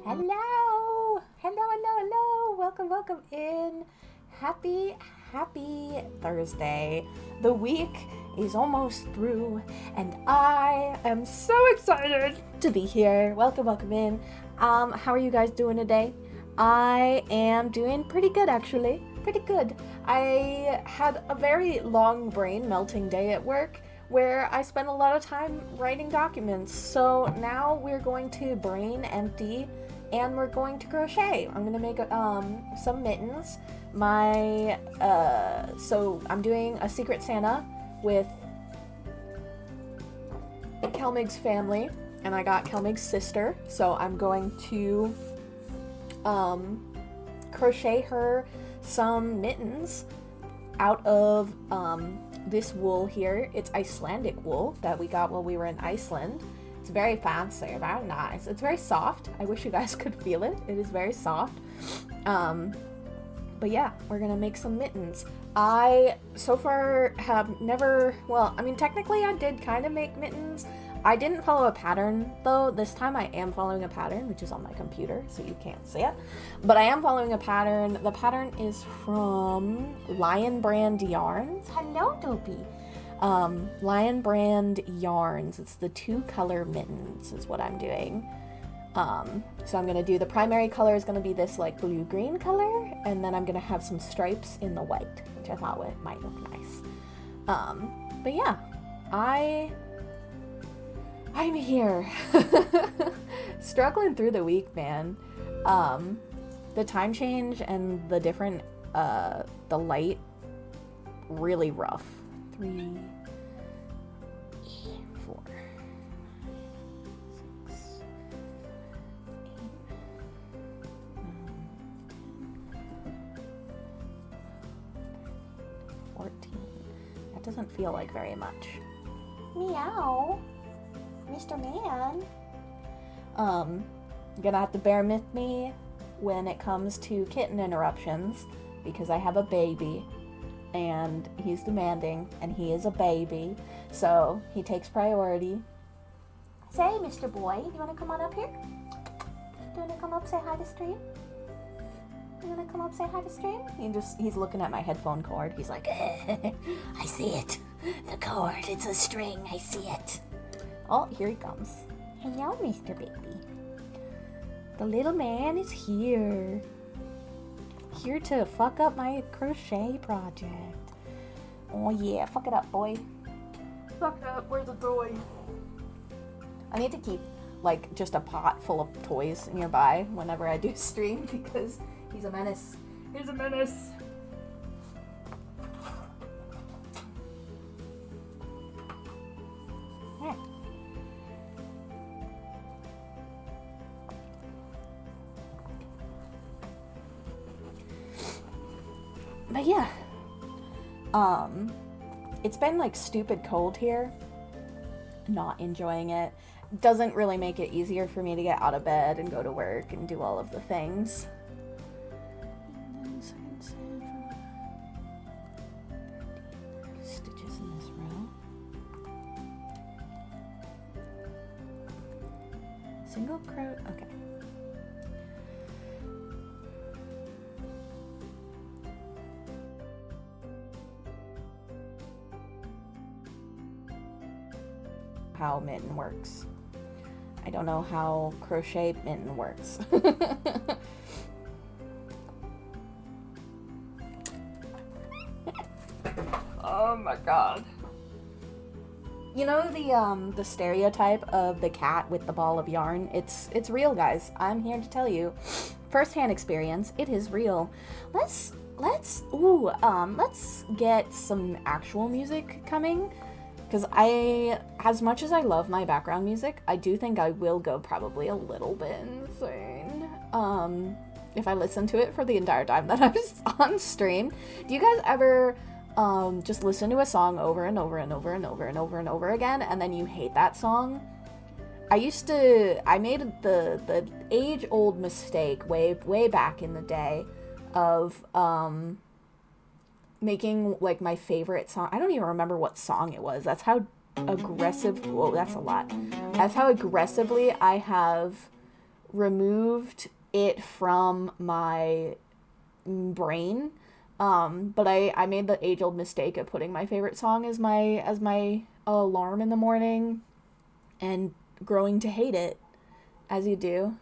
Hello! Hello! Welcome in. Happy Thursday. The week is almost through, and I am so excited to be here. Welcome in. How are you guys doing today? I am doing pretty good, actually. Pretty good. I had a very long brain melting day at work where I spent a lot of time writing documents. So now we're going to brain empty and we're going to crochet. I'm gonna make some mittens. So I'm doing a Secret Santa with Kelmig's family, and I got Kelmig's sister. So I'm going to crochet her some mittens out of this wool here. It's Icelandic wool that we got while we were in Iceland. It's very fancy, very nice. It's very soft. I wish you guys could feel it. It is very soft. But yeah, we're gonna make some mittens. I so far have never, technically I did kind of make mittens. I didn't follow a pattern though. This time I am following a pattern, which is on my computer, so you can't see it. But I am following a pattern. The pattern is from Lion Brand Yarns. Hello, Dopey. Lion Brand Yarns. It's the 2-color mittens is what I'm doing. So I'm gonna do, the primary color is gonna be this like blue-green color, and then I'm gonna have some stripes in the white, which I thought might look nice. But yeah, I'm here. Struggling through the week, man. The time change and the different, the light, really rough. 3, 4, 6, 14. That doesn't feel like very much. Meow. Mr. Man. You're gonna have to bear with me when it comes to kitten interruptions, because I have a baby and he's demanding, and he is a baby, so he takes priority. Say, Mr. Boy, you wanna come on up here? Do you wanna come up, say hi to stream? You wanna come up, say hi to stream? He's looking at my headphone cord. He's like, I see it. The cord, it's a string, I see it. Oh, here he comes. Hello, Mr. Baby. The little man is here. Here to fuck up my crochet project. Oh yeah, fuck it up, boy. Fuck it up, where's the toy? I need to keep, like, just a pot full of toys nearby whenever I do stream, because he's a menace. He's a menace. Yeah. But yeah, it's been like stupid cold here. Not enjoying it. Doesn't really make it easier for me to get out of bed and go to work and do all of the things. Stitches in this row. Single crochet. Okay. How mitten works. I don't know how crochet mitten works. Oh my god. You know the stereotype of the cat with the ball of yarn? It's real, guys. I'm here to tell you. First-hand experience, it is real. Let's get some actual music coming. Because as much as I love my background music, I do think I will go probably a little bit insane. If I listen to it for the entire time that I'm on stream. Do you guys ever just listen to a song over and over and over and over and over and over again, and then you hate that song? I made the age-old mistake way back in the day of making like my favorite song. I don't even remember what song it was. That's how aggressive. Whoa, that's a lot. That's how aggressively I have removed it from my brain. But I made the age-old mistake of putting my favorite song as my alarm in the morning, and growing to hate it, as you do.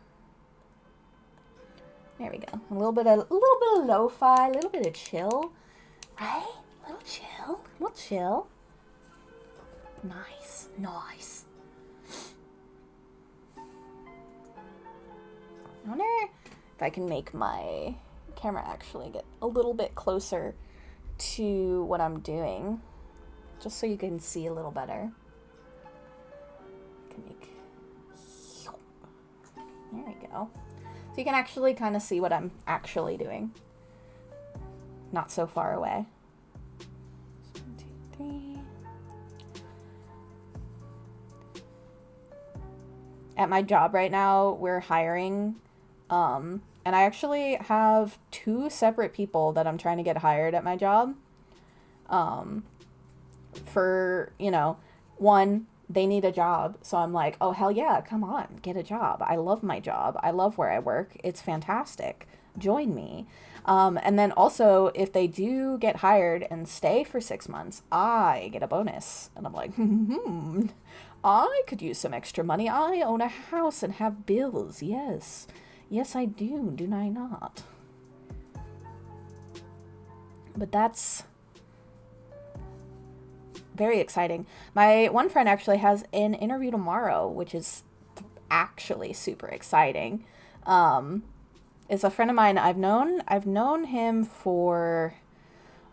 There we go. A little bit of lo-fi, a little bit of chill, right? A little chill. Nice. I wonder if I can make my camera actually get a little bit closer to what I'm doing, just so you can see a little better. There we go. So you can actually kind of see what I'm actually doing. Not so far away. 1, 2, 3. At my job right now, we're hiring, and I actually have 2 separate people that I'm trying to get hired at my job. For, one, they need a job. So I'm like, oh, hell yeah, come on, get a job. I love my job. I love where I work. It's fantastic. Join me. And then also, if they do get hired and stay for 6 months, I get a bonus. And I'm like, I could use some extra money. I own a house and have bills. Yes. Yes, I do. Do I not? But that's very exciting. My one friend actually has an interview tomorrow, which is actually super exciting. It's a friend of mine. I've known him for,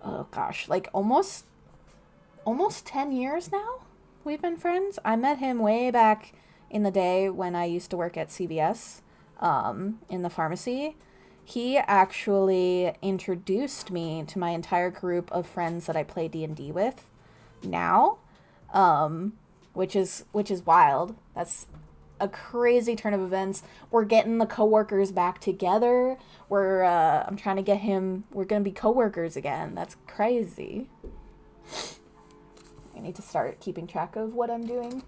oh gosh, like almost 10 years now. We've been friends. I met him way back in the day when I used to work at CVS, in the pharmacy. He actually introduced me to my entire group of friends that I play D&D with now, which is wild. That's a crazy turn of events. We're getting the coworkers back together. I'm trying to get him. We're gonna be coworkers again. That's crazy. I need to start keeping track of what I'm doing.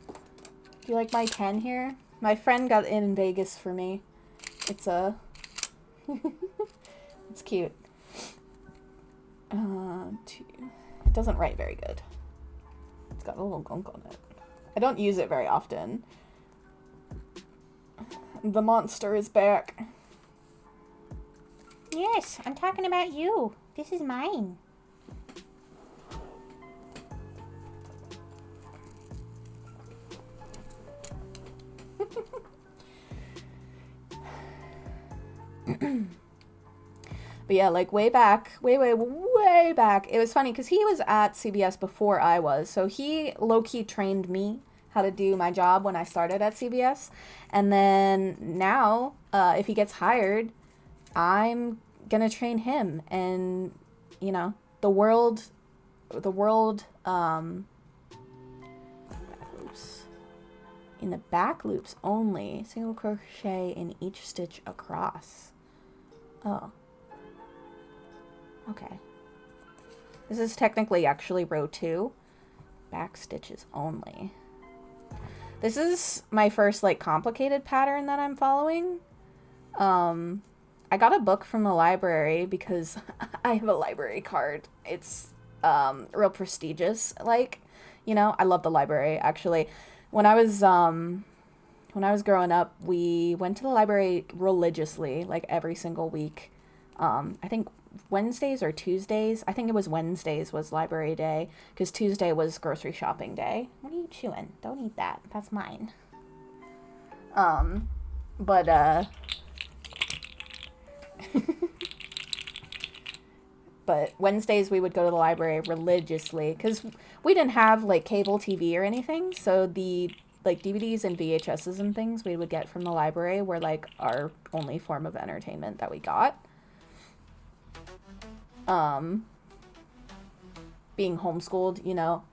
Do you like my pen here? My friend got it in Vegas for me. It's it's cute. 2. It doesn't write very good. It's got a little gunk on it. I don't use it very often. The monster is back. Yes, I'm talking about you. This is mine. But yeah, like way back, way back, it was funny because he was at CBS before I was, so he low-key trained me how to do my job when I started at CBS, and then now, if he gets hired, I'm gonna train him, and, the world, in the back loops only, single crochet in each stitch across. Oh. Okay. This is technically actually row 2. Back stitches only. This is my first, complicated pattern that I'm following. I got a book from the library because I have a library card. It's, real prestigious. I love the library, actually. When I was growing up, we went to the library religiously, every single week. I think Wednesdays or Tuesdays. I think it was Wednesdays was library day, because Tuesday was grocery shopping day. What are you chewing? Don't eat that. That's mine. But Wednesdays we would go to the library religiously, because we didn't have cable TV or anything, so the DVDs and VHSs and things we would get from the library were our only form of entertainment that we got. Being homeschooled,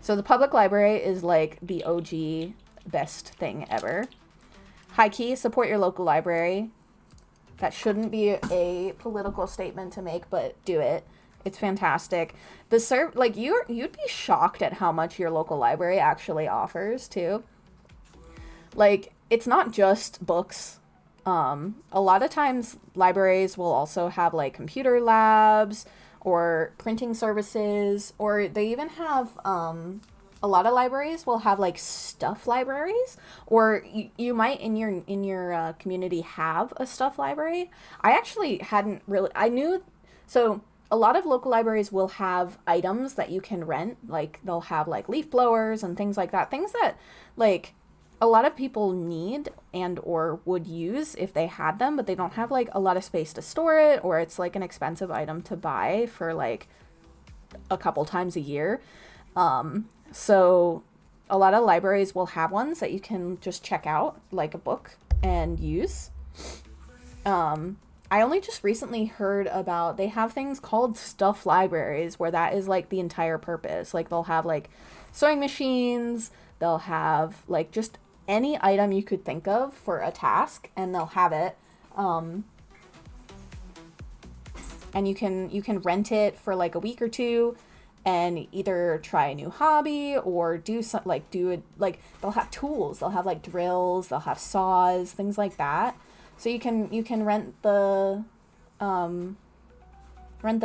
So the public library is the OG best thing ever. High key, support your local library. That shouldn't be a political statement to make, but do it. It's fantastic. You'd be shocked at how much your local library actually offers too. it's not just books. A lot of times libraries will also have like computer labs or printing services, or they even have, a lot of libraries will have like stuff libraries, or you might in your community have a stuff library. I actually hadn't really, I knew, so a lot of local libraries will have items that you can rent, like they'll have like leaf blowers and things like that, things that like a lot of people need and or would use if they had them, but they don't have like a lot of space to store it, or it's like an expensive item to buy for like a couple times a year. So a lot of libraries will have ones that you can just check out, like a book, and use. I only just recently heard about, they have things called stuff libraries where that is like the entire purpose. Like they'll have like sewing machines, they'll have like just any item you could think of for a task, and they'll have it. And you can rent it for like a week or two and either try a new hobby or do some, like do it, like they'll have tools, they'll have like drills, they'll have saws, things like that. So you can rent the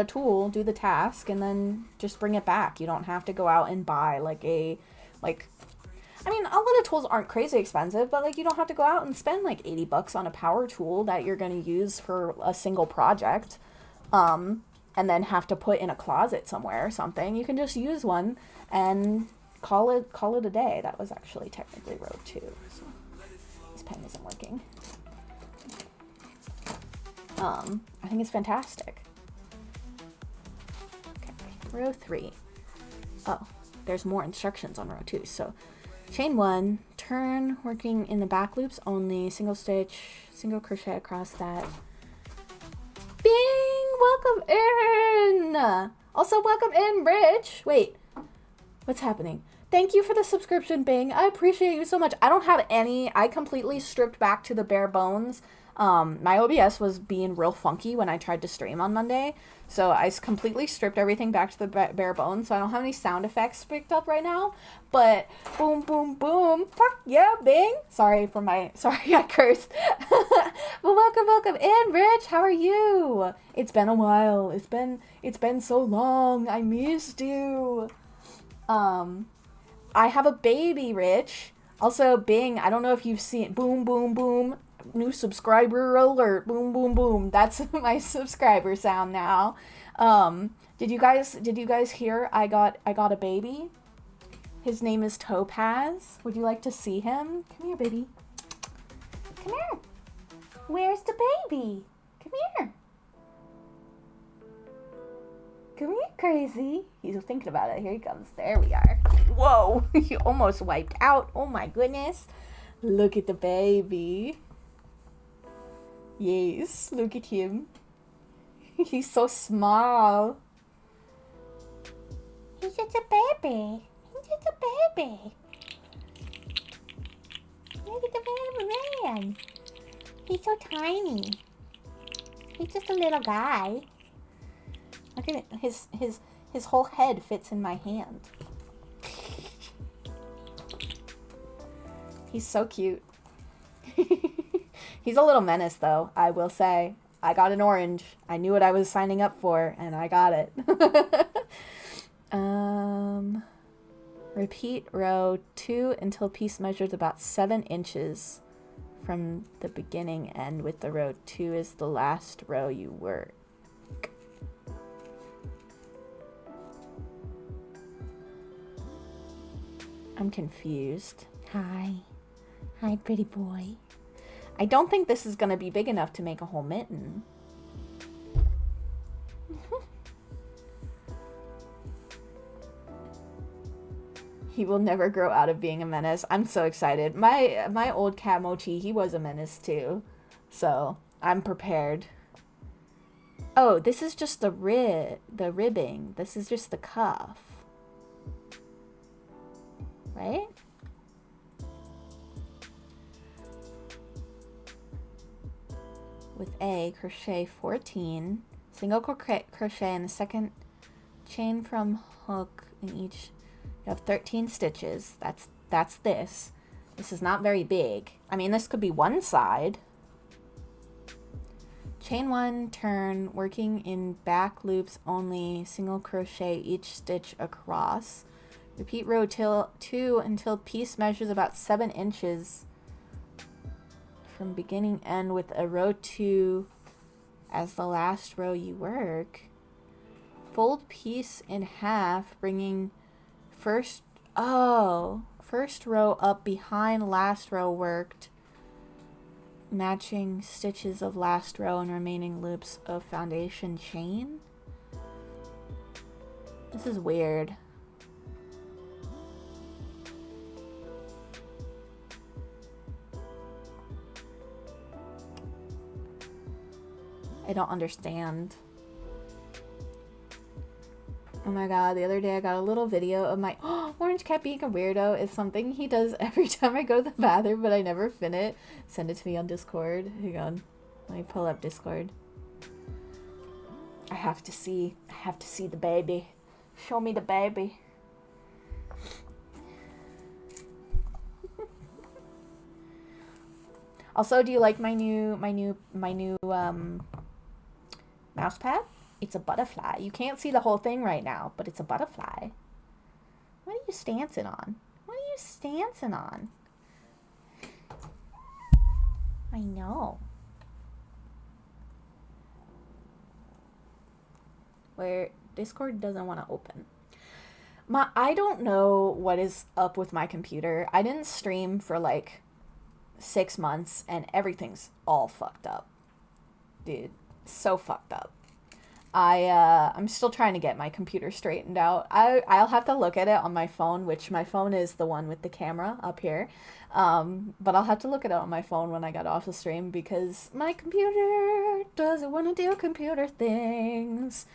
tool, do the task, and then just bring it back. You don't have to go out and buy I mean, a lot of tools aren't crazy expensive, but like you don't have to go out and spend like $80 on a power tool that you're going to use for a single project, and then have to put in a closet somewhere or something. You can just use one and call it a day. That was actually technically row 2. So this pen isn't working. I think it's fantastic. Okay, row 3. Oh, there's more instructions on row 2. So chain 1, turn, working in the back loops only, single stitch, single crochet across that. Bing! Welcome in! Also, welcome in, Rich! Wait, what's happening? Thank you for the subscription, Bing. I appreciate you so much. I don't have any. I completely stripped back to the bare bones. My OBS was being real funky when I tried to stream on Monday, so I completely stripped everything back to the bare bones, so I don't have any sound effects picked up right now, but boom, boom, boom, fuck yeah, Bing! Sorry, I cursed. Well, welcome in, Rich! How are you? It's been a while. It's been so long. I missed you. I have a baby, Rich. Also, Bing, I don't know if you've seen, boom, boom, boom, new subscriber alert, boom, boom, boom. That's my subscriber sound now. Did you guys hear I got a baby? His name is Topaz. Would you like to see him? Come here, baby. Come here. Where's the baby? Come here. Come here, crazy. He's thinking about it. Here he comes. There we are. Whoa, he almost wiped out. Oh my goodness. Look at the baby. Yes, look at him. He's so small. He's just a baby. He's just a baby. Look at the baby man. He's so tiny. He's just a little guy. Look at it. His whole head fits in my hand. He's so cute. He's a little menace, though, I will say. I got an orange. I knew what I was signing up for, and I got it. Repeat row 2 until piece measures about 7 inches from the beginning end, with the row 2 is the last row you work. I'm confused. Hi, pretty boy. I don't think this is going to be big enough to make a whole mitten. He will never grow out of being a menace. I'm so excited. My old cat Mochi, he was a menace too. So, I'm prepared. Oh, this is just the ribbing. This is just the cuff. Right? With A, crochet 14, single crochet in the second chain from hook in each. You have 13 stitches. That's this. This is not very big. I mean, this could be one side. Chain 1, turn, working in back loops only, single crochet each stitch across. Repeat row 2 until piece measures about 7 inches from beginning end with a row 2 as the last row you work. Fold piece in half, bringing first row up behind last row worked, matching stitches of last row and remaining loops of foundation chain. This is weird. I don't understand. Oh my god, the other day I got a little video of my Orange Cat being a weirdo is something he does every time I go to the bathroom, but I never fin it. Send it to me on Discord. Hang on. Let me pull up Discord. I have to see the baby. Show me the baby. Also, do you like my new mouse pad? It's a butterfly. You can't see the whole thing right now, but it's a butterfly. What are you stancing on? What are you stancing on? I know. Where Discord doesn't want to open. I don't know what is up with my computer. I didn't stream for like 6 months and everything's all fucked up. Dude, so fucked up. I'm still trying to get my computer straightened out. I'll have to look at it on my phone, which my phone is the one with the camera up here. But I'll have to look at it on my phone when I get off the stream because my computer doesn't want to do computer things.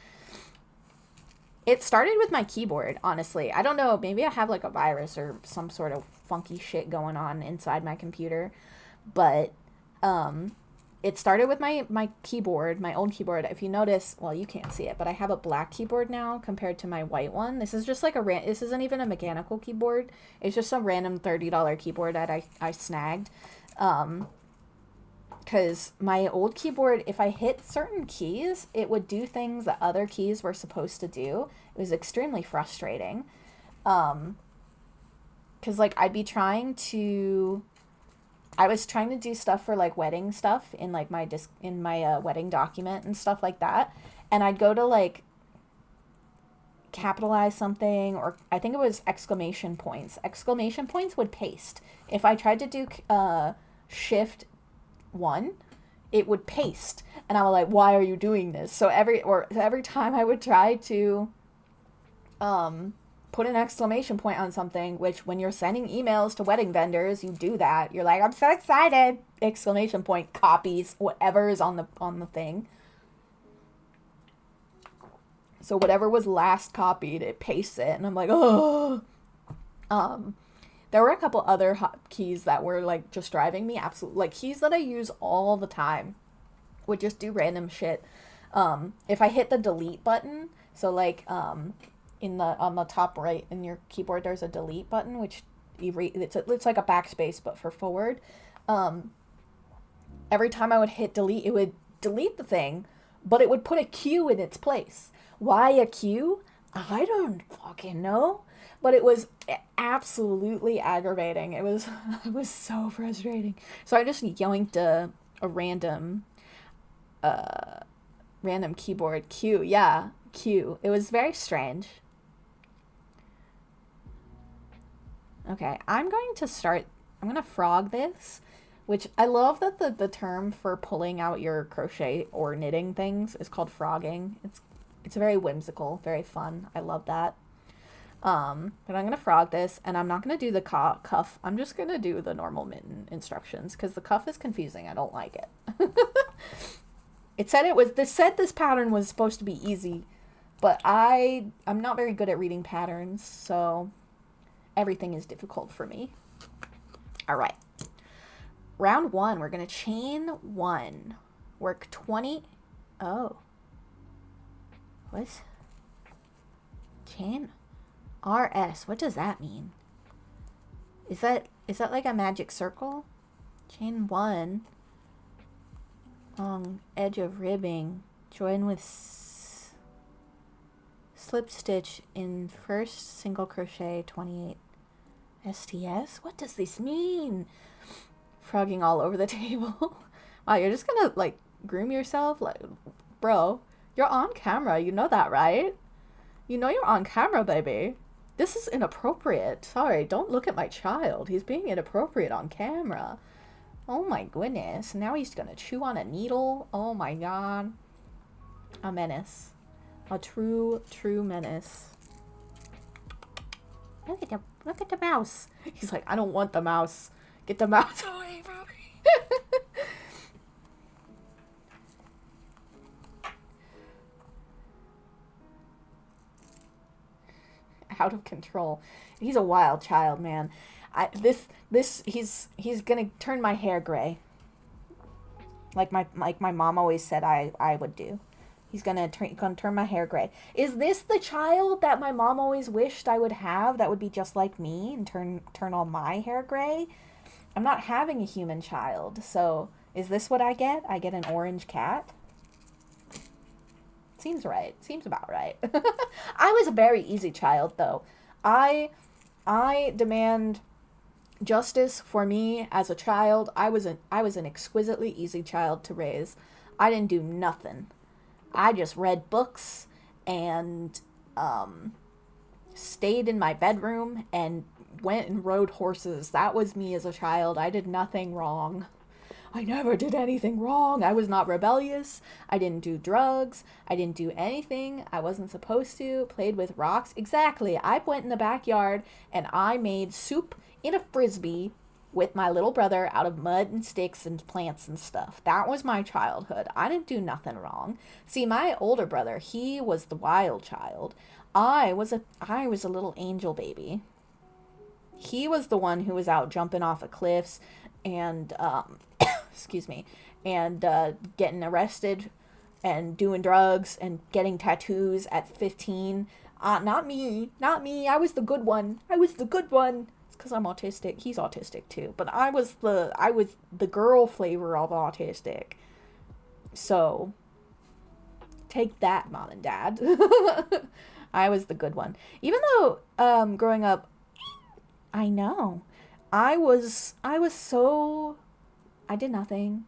It started with my keyboard, honestly. I don't know, maybe I have like a virus or some sort of funky shit going on inside my computer. But it started with my keyboard, my old keyboard. If you notice, well, you can't see it, but I have a black keyboard now compared to my white one. This is just like this isn't even a mechanical keyboard. It's just some random $30 keyboard that I snagged. Because my old keyboard, if I hit certain keys, it would do things that other keys were supposed to do. It was extremely frustrating. Because like I was trying to do stuff for like wedding stuff in like my wedding document and stuff like that, and I'd go to like capitalize something, or I think it was exclamation points. Exclamation points would paste. If I tried to do shift 1, it would paste, and I was like, why are you doing this? So every time I would try to put an exclamation point on something, which when you're sending emails to wedding vendors, you do that. You're like, I'm so excited! Exclamation point, copies whatever is on the thing. So whatever was last copied, it pastes it, and I'm like, oh. There were a couple other keys that were like just driving me absolutely, like keys that I use all the time would just do random shit. If I hit the delete button, so like on the top right in your keyboard, there's a delete button, which it's like a backspace but for forward. Every time I would hit delete, it would delete the thing, but it would put a Q in its place. Why a Q? I don't fucking know. But it was absolutely aggravating. It was so frustrating. So I just yoinked a random keyboard Q. Yeah, Q. It was very strange. Okay, I'm going to frog this, which I love that the term for pulling out your crochet or knitting things is called frogging. It's very whimsical, very fun. I love that. But I'm going to frog this, and I'm not going to do the cuff. I'm just going to do the normal mitten instructions, because the cuff is confusing. I don't like it. It said this pattern was supposed to be easy, but I'm not very good at reading patterns, so everything is difficult for me. All right. Round 1, we're going to chain 1. Work 20. Oh. What? Chain RS. What does that mean? Is that Is that like a magic circle? Chain 1. Long edge of ribbing. Join with slip stitch in first single crochet 28. STS? What does this mean? Frogging all over the table. Wow, you're just gonna like groom yourself? Like, bro, you're on camera. You know that, right? You know you're on camera, baby. This is inappropriate. Sorry, don't look at my child. He's being inappropriate on camera. Oh my goodness. Now he's gonna chew on a needle. Oh my god. A menace. A true menace. Look at the mouse. He's like, I don't want the mouse. Get the mouse away from me. Out of control. He's a wild child, man. He's gonna turn my hair gray. Like my mom always said I would do. He's gonna turn my hair gray. Is this the child that my mom always wished I would have that would be just like me and turn all my hair gray? I'm not having a human child, so is this what I get? I get an orange cat? Seems right. Seems about right. I was a very easy child, though. I demand justice for me as a child. I was an exquisitely easy child to raise. I didn't do nothing. I just read books and stayed in my bedroom and went and rode horses. That was me as a child. I did nothing wrong. I never did anything wrong. I was not rebellious. I didn't do drugs. I didn't do anything I wasn't supposed to. Played with rocks. Exactly. I went in the backyard and I made soup in a frisbee with my little brother out of mud and sticks and plants and stuff. That was my childhood. I didn't do nothing wrong. See, my older brother, he was the wild child. I was a little angel baby. He was the one who was out jumping off of cliffs and excuse me, and getting arrested and doing drugs and getting tattoos at 15. Not me. I was the good one. Because I'm autistic. He's autistic too. But I was the girl flavor of autistic. So take that, mom and dad. I was the good one. Even though growing up, I know, I did nothing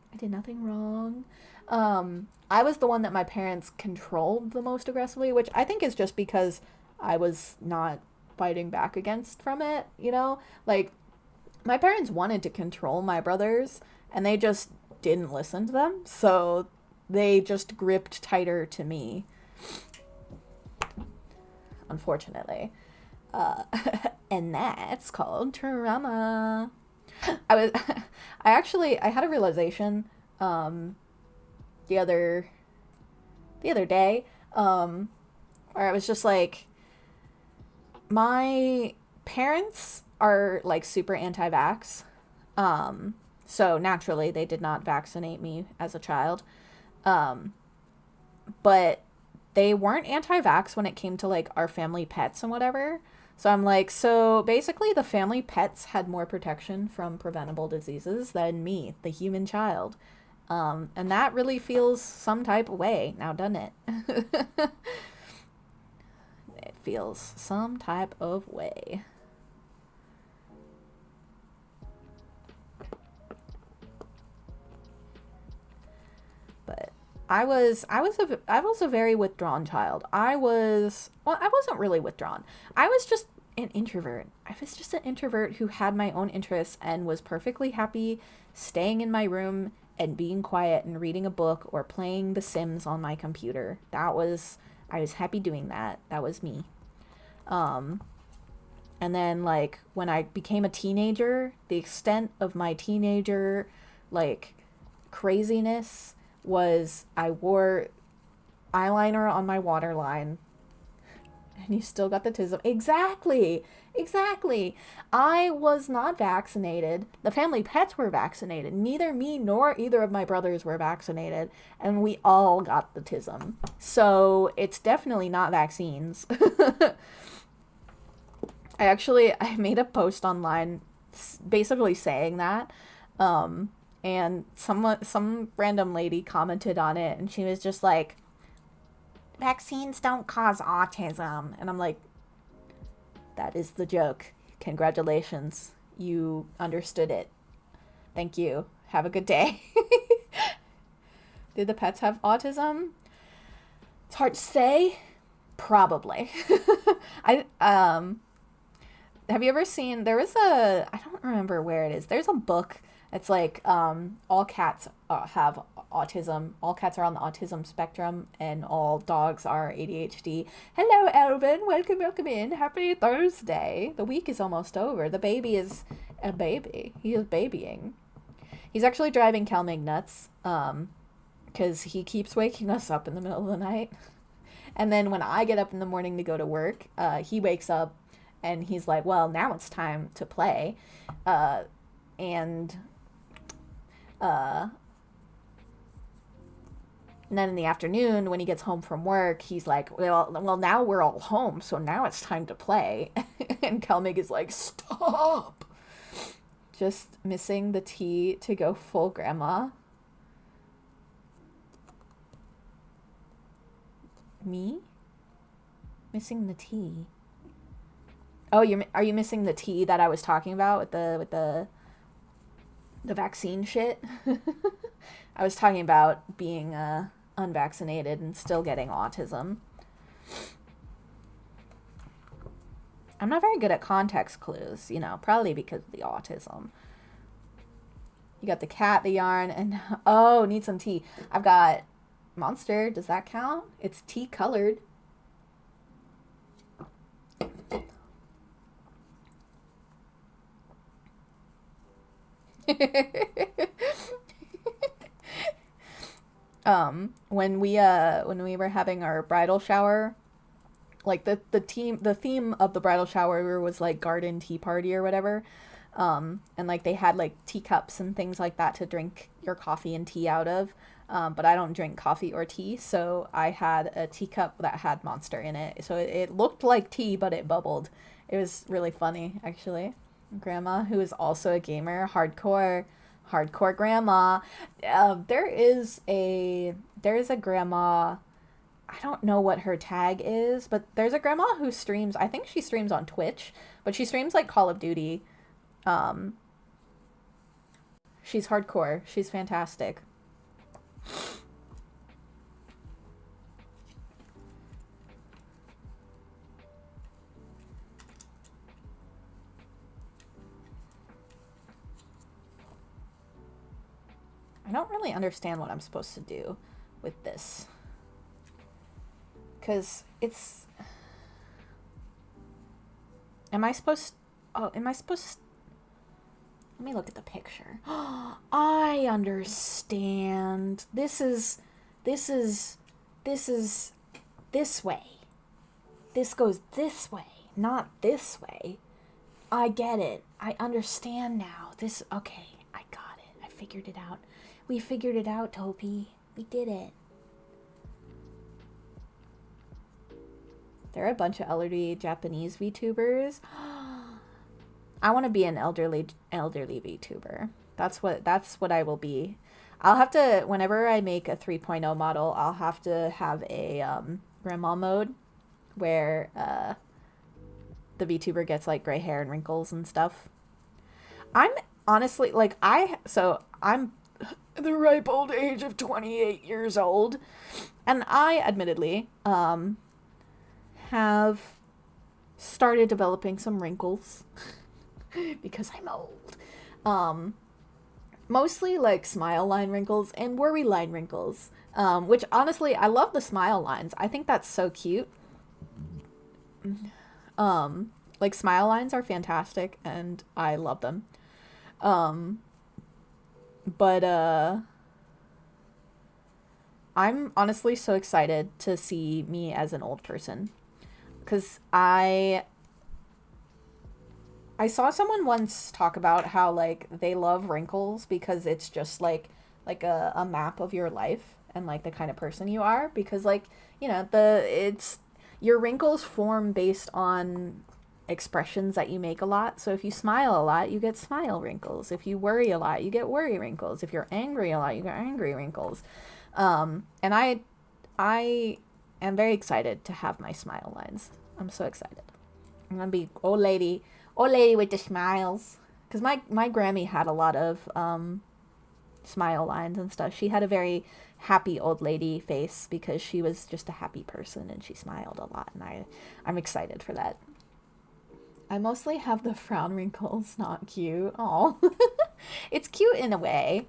wrong. I was the one that my parents controlled the most aggressively, which I think is just because I was not fighting back against from it, you know? Like, my parents wanted to control my brothers, and they just didn't listen to them, so they just gripped tighter to me. Unfortunately. And that's called trauma. I had a realization, the other day, where I was just like, my parents are like super anti-vax. So naturally they did not vaccinate me as a child. But they weren't anti-vax when it came to like our family pets and whatever. So I'm like, so basically the family pets had more protection from preventable diseases than me, the human child. And that really feels some type of way now, doesn't it? It feels some type of way. But I was a very withdrawn child. I wasn't really withdrawn. I was just an introvert. I was just an introvert who had my own interests and was perfectly happy staying in my room and being quiet and reading a book or playing The Sims on my computer. I was happy doing that. That was me. And then like when I became a teenager, the extent of my teenager like craziness was I wore eyeliner on my waterline. And you still got the tism. Exactly. I was not vaccinated. The family pets were vaccinated. Neither me nor either of my brothers were vaccinated. And we all got the tism. So it's definitely not vaccines. I made a post online basically saying that. And some random lady commented on it, and she was just like, vaccines don't cause autism. And I'm like, that is the joke. Congratulations. You understood it. Thank you. Have a good day. Did the pets have autism? It's hard to say. Probably. I have you ever seen, there was a, I don't remember where it is. There's a book. It's like all cats have autism. All cats are on the autism spectrum, and all dogs are ADHD. Hello, Elvin. Welcome in. Happy Thursday. The week is almost over. The baby is a baby. He is babying. He's actually driving Calming nuts because he keeps waking us up in the middle of the night. And then when I get up in the morning to go to work, he wakes up and he's like, well, now it's time to play. And then in the afternoon, when he gets home from work, he's like, well, now we're all home, so now it's time to play. And Kelmig is like, stop. Just missing the tea to go full grandma. Me? Missing the tea. Oh, are you missing the tea that I was talking about with the vaccine shit? I was talking about being unvaccinated and still getting autism. I'm not very good at context clues, probably because of the autism. You got the cat, the yarn, and oh, need some tea. I've got Monster. Does that count? It's tea colored. When we were having our bridal shower, like the theme of the bridal shower was like garden tea party or whatever. And like they had like teacups and things like that to drink your coffee and tea out of. But I don't drink coffee or tea, so I had a teacup that had Monster in it. So it looked like tea, but it bubbled. It was really funny, actually. Grandma, who is also a gamer, hardcore grandma. There is a grandma. I don't know what her tag is, but there's a grandma who streams. I think she streams on Twitch, but she streams like Call of Duty. She's hardcore. She's fantastic. I don't really understand what I'm supposed to do with this. Because it's... Am I supposed... Let me look at the picture. I understand. This is this way. This goes this way, not this way. I get it. I understand now. Okay, I got it. I figured it out. We figured it out, Topi. We did it. There are a bunch of elderly Japanese VTubers. I want to be an elderly VTuber. That's what I will be. I'll have to, whenever I make a 3.0 model, I'll have to have a grandma mode where the VTuber gets like gray hair and wrinkles and stuff. I'm honestly like I'm the ripe old age of 28 years old, and I admittedly have started developing some wrinkles. Because I'm old. Mostly like smile line wrinkles and worry line wrinkles. Which honestly, I love the smile lines. I think that's so cute. Like smile lines are fantastic and I love them. But I'm honestly so excited to see me as an old person. 'Cause I saw someone once talk about how like they love wrinkles because it's just like a map of your life and like the kind of person you are, because like, your wrinkles form based on expressions that you make a lot. So if you smile a lot, you get smile wrinkles. If you worry a lot, you get worry wrinkles. If you're angry a lot, you get angry wrinkles. And I am very excited to have my smile lines. I'm so excited. I'm gonna be old lady with the smiles. Because my Grammy had a lot of smile lines and stuff. She had a very happy old lady face because she was just a happy person and she smiled a lot, and I'm excited for that. I mostly have the frown wrinkles, not cute. Oh, it's cute in a way.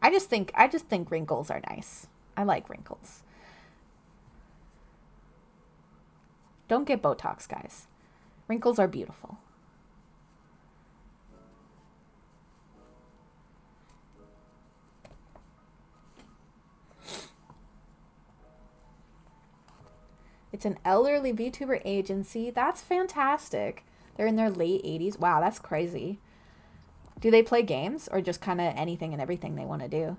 I just think wrinkles are nice. I like wrinkles. Don't get Botox, guys. Wrinkles are beautiful. It's an elderly VTuber agency. That's fantastic. They're in their late 80s. Wow, that's crazy. Do they play games or just kind of anything and everything they want to do?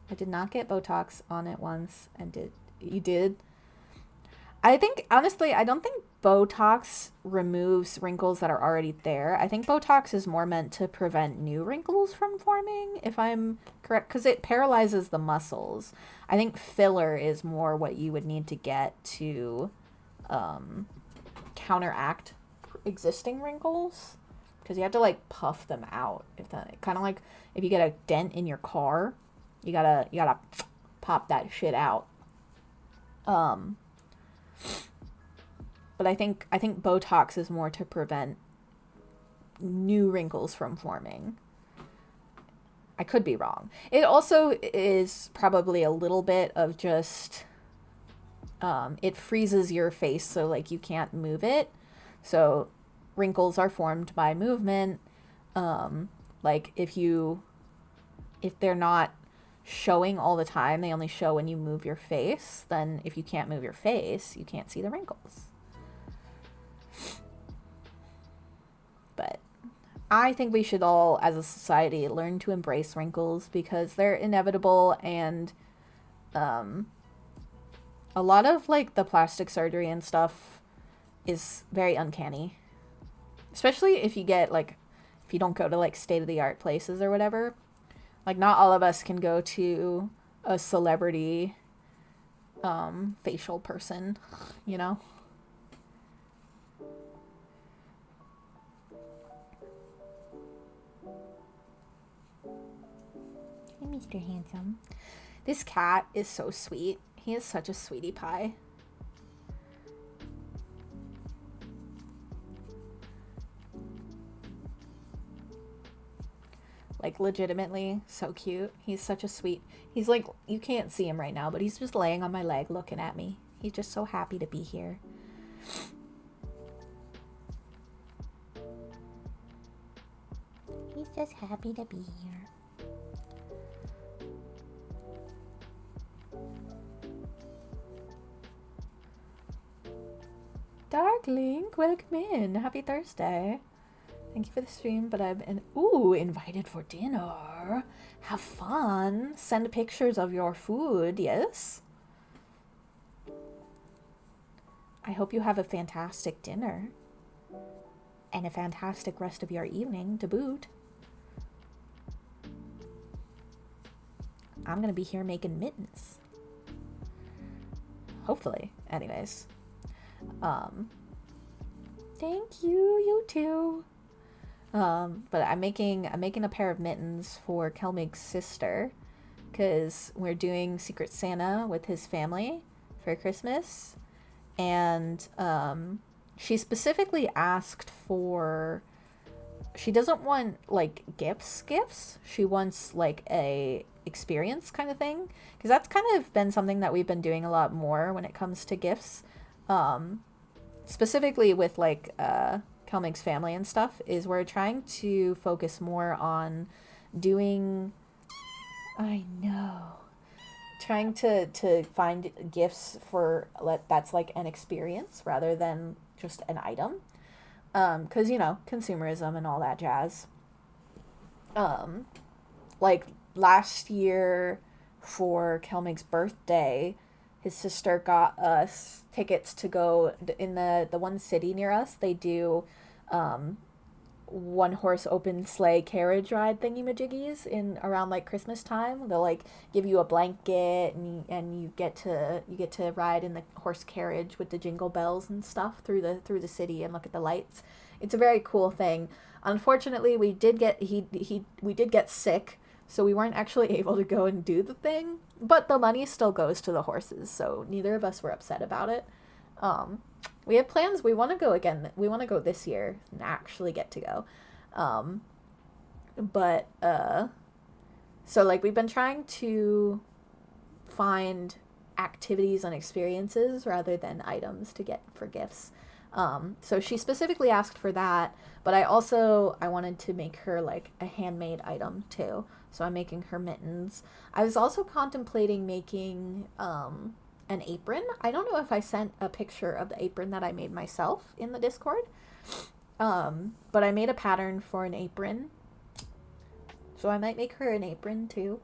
I did not get Botox on it once. And you did? I think, honestly, I don't think Botox removes wrinkles that are already there. I think Botox is more meant to prevent new wrinkles from forming, if I'm correct, because it paralyzes the muscles. I think filler is more what you would need to get to counteract existing wrinkles, because you have to like puff them out. If that kind of like if you get a dent in your car, you gotta pop that shit out. But I think Botox is more to prevent new wrinkles from forming. I could be wrong. It also is probably a little bit of just it freezes your face so like you can't move it. So wrinkles are formed by movement. Like if they're not showing all the time, they only show when you move your face, then if you can't move your face, you can't see the wrinkles. But I think we should all, as a society, learn to embrace wrinkles because they're inevitable, and a lot of like the plastic surgery and stuff is very uncanny. Especially if you don't go to like state-of-the-art places or whatever. Like not all of us can go to a celebrity facial person, you know? Hey, Mr. Handsome. This cat is so sweet. He is such a sweetie pie. Like legitimately so cute. He's such a sweet. He's like, you can't see him right now, but he's just laying on my leg looking at me. He's just so happy to be here. He's just happy to be here. Dark Link, welcome in. Happy Thursday. Thank you for the stream, but I've been invited for dinner. Have fun. Send pictures of your food, yes? I hope you have a fantastic dinner. And a fantastic rest of your evening to boot. I'm gonna be here making mittens. Hopefully. Anyways. Thank you, you too. But I'm making a pair of mittens for Kelmig's sister, because we're doing Secret Santa with his family for Christmas, and she specifically asked for, she doesn't want like gifts. She wants like a experience kind of thing, because that's kind of been something that we've been doing a lot more when it comes to gifts, specifically with like Kelmig's family and stuff, is we're trying to focus more on doing, trying to find gifts for that's like an experience rather than just an item, because consumerism and all that jazz. Like last year for Kelmig's birthday, his sister got us tickets to go in the one city near us. They do one horse open sleigh carriage ride thingy majiggies in around like Christmas time. They'll like give you a blanket and you get to ride in the horse carriage with the jingle bells and stuff through the city and look at the lights. It's a very cool thing. Unfortunately, we did get sick, so we weren't actually able to go and do the thing, but the money still goes to the horses, so neither of us were upset about it. We have plans. We want to go again. We want to go this year and actually get to go. So like we've been trying to find activities and experiences rather than items to get for gifts. So she specifically asked for that, but I wanted to make her like a handmade item too. So I'm making her mittens. I was also contemplating making, an apron. I don't know if I sent a picture of the apron that I made myself in the Discord. But I made a pattern for an apron. So I might make her an apron too.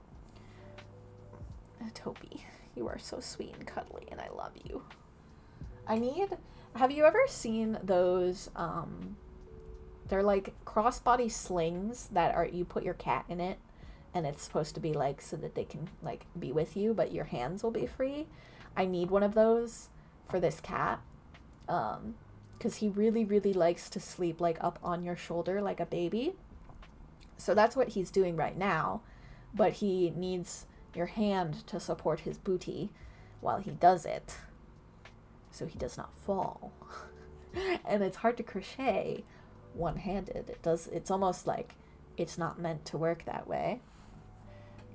Toby, you are so sweet and cuddly and I love you. Have you ever seen those, they're like crossbody slings that are, you put your cat in it and it's supposed to be like so that they can like be with you, but your hands will be free. I need one of those for this cat, because he really, really likes to sleep like up on your shoulder like a baby. So that's what he's doing right now, but he needs your hand to support his booty while he does it, so he does not fall. And it's hard to crochet one-handed. It's almost like it's not meant to work that way.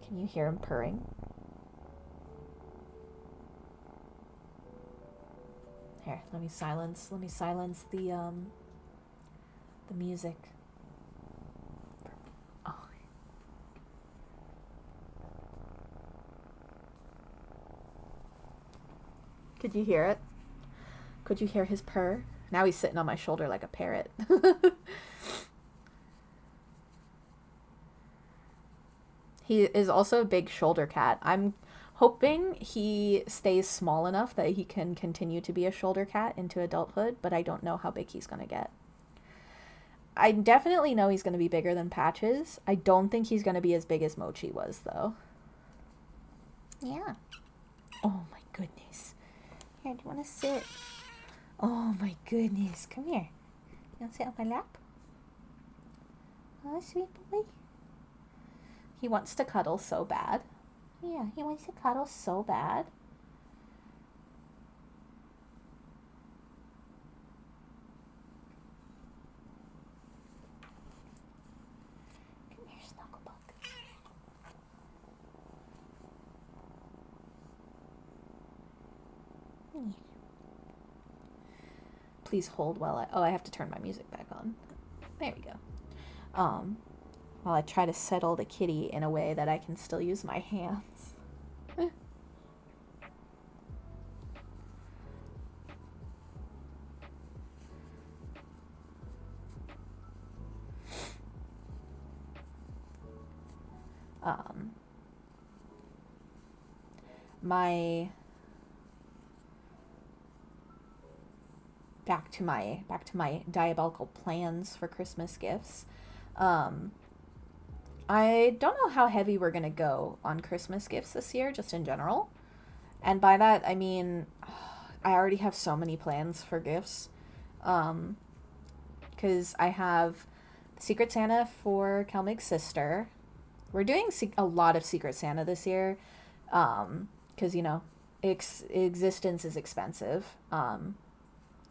Can you hear him purring? Here, let me silence the music. Oh. Could you hear it? Could you hear his purr? Now he's sitting on my shoulder like a parrot. He is also a big shoulder cat. I'm hoping he stays small enough that he can continue to be a shoulder cat into adulthood, but I don't know how big he's going to get. I definitely know he's going to be bigger than Patches. I don't think he's going to be as big as Mochi was, though. Yeah. Oh, my goodness. Here, do you want to sit? Oh, my goodness. Come here. You want to sit on my lap? Oh, sweet boy. He wants to cuddle so bad. Yeah, he wants to cuddle so bad. Come here, Snugglebug. Yeah. Please hold while I have to turn my music back on. There we go. While I try to settle the kitty in a way that I can still use my hands. Back to my diabolical plans for Christmas gifts. I don't know how heavy we're going to go on Christmas gifts this year, just in general. And by that, I mean, I already have so many plans for gifts. Because I have Secret Santa for Kelmig's sister. We're doing a lot of Secret Santa this year. Because, you know, existence is expensive.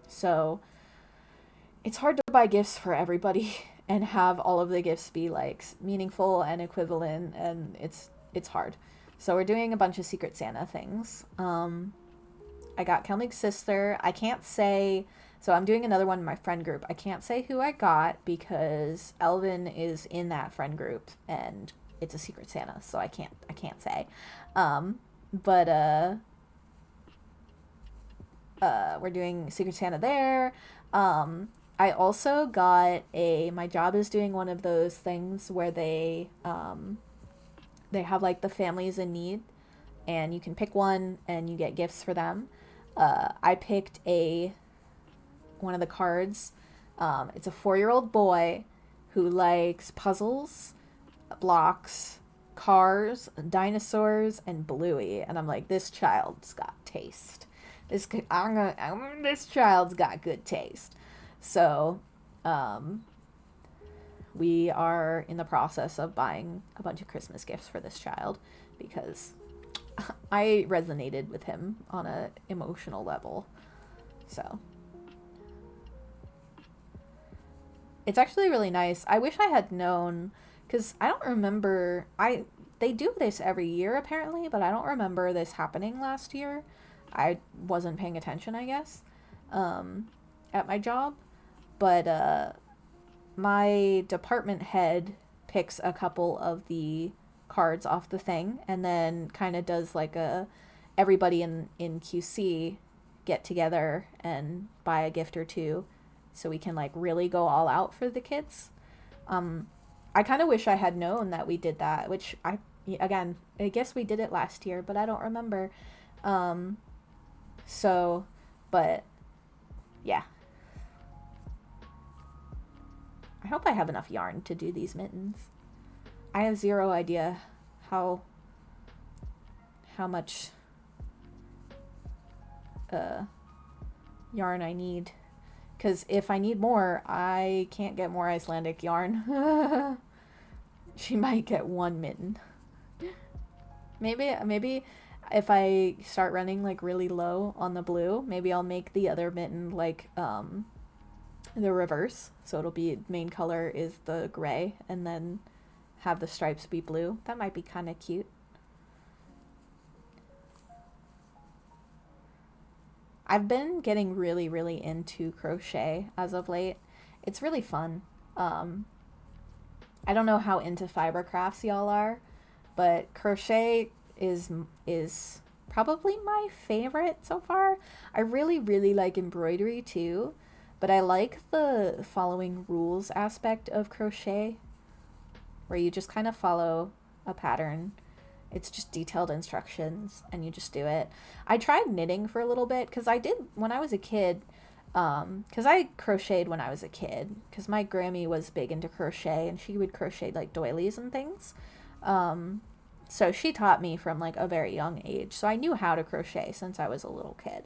So it's hard to buy gifts for everybody and have all of the gifts be like meaningful and equivalent, and it's hard. So we're doing a bunch of Secret Santa things. I got Kelmig's sister. I can't say, so I'm doing another one in my friend group. I can't say who I got because Elvin is in that friend group and it's a Secret Santa, so I can't say. But we're doing Secret Santa there. I also got my job is doing one of those things where they have like the families in need and you can pick one and you get gifts for them. I picked one of the cards. It's a 4-year-old boy who likes puzzles, blocks, cars, dinosaurs, and Bluey. And I'm like, this child's got taste. This child's got good taste. So, we are in the process of buying a bunch of Christmas gifts for this child because I resonated with him on an emotional level. So it's actually really nice. I wish I had known, because I don't remember, they do this every year apparently, but I don't remember this happening last year. I wasn't paying attention, I guess, at my job. But my department head picks a couple of the cards off the thing and then kind of does like everybody in QC get together and buy a gift or two so we can like really go all out for the kids. I kind of wish I had known that we did that, which I guess we did it last year, but I don't remember. But yeah. I hope I have enough yarn to do these mittens. I have zero idea how much yarn I need. Because if I need more, I can't get more Icelandic yarn. She might get one mitten. Maybe if I start running like really low on the blue, maybe I'll make the other mitten like the reverse. So it'll be main color is the gray and then have the stripes be blue. That might be kind of cute. I've been getting really, really into crochet as of late. It's really fun. I don't know how into fiber crafts y'all are, but crochet is probably my favorite so far. I really, really like embroidery too, but I like the following rules aspect of crochet, where you just kind of follow a pattern. It's just detailed instructions and you just do it. I tried knitting for a little bit because I did when I was a kid, because I crocheted when I was a kid because my Grammy was big into crochet and she would crochet like doilies and things. So she taught me from like a very young age. So I knew how to crochet since I was a little kid.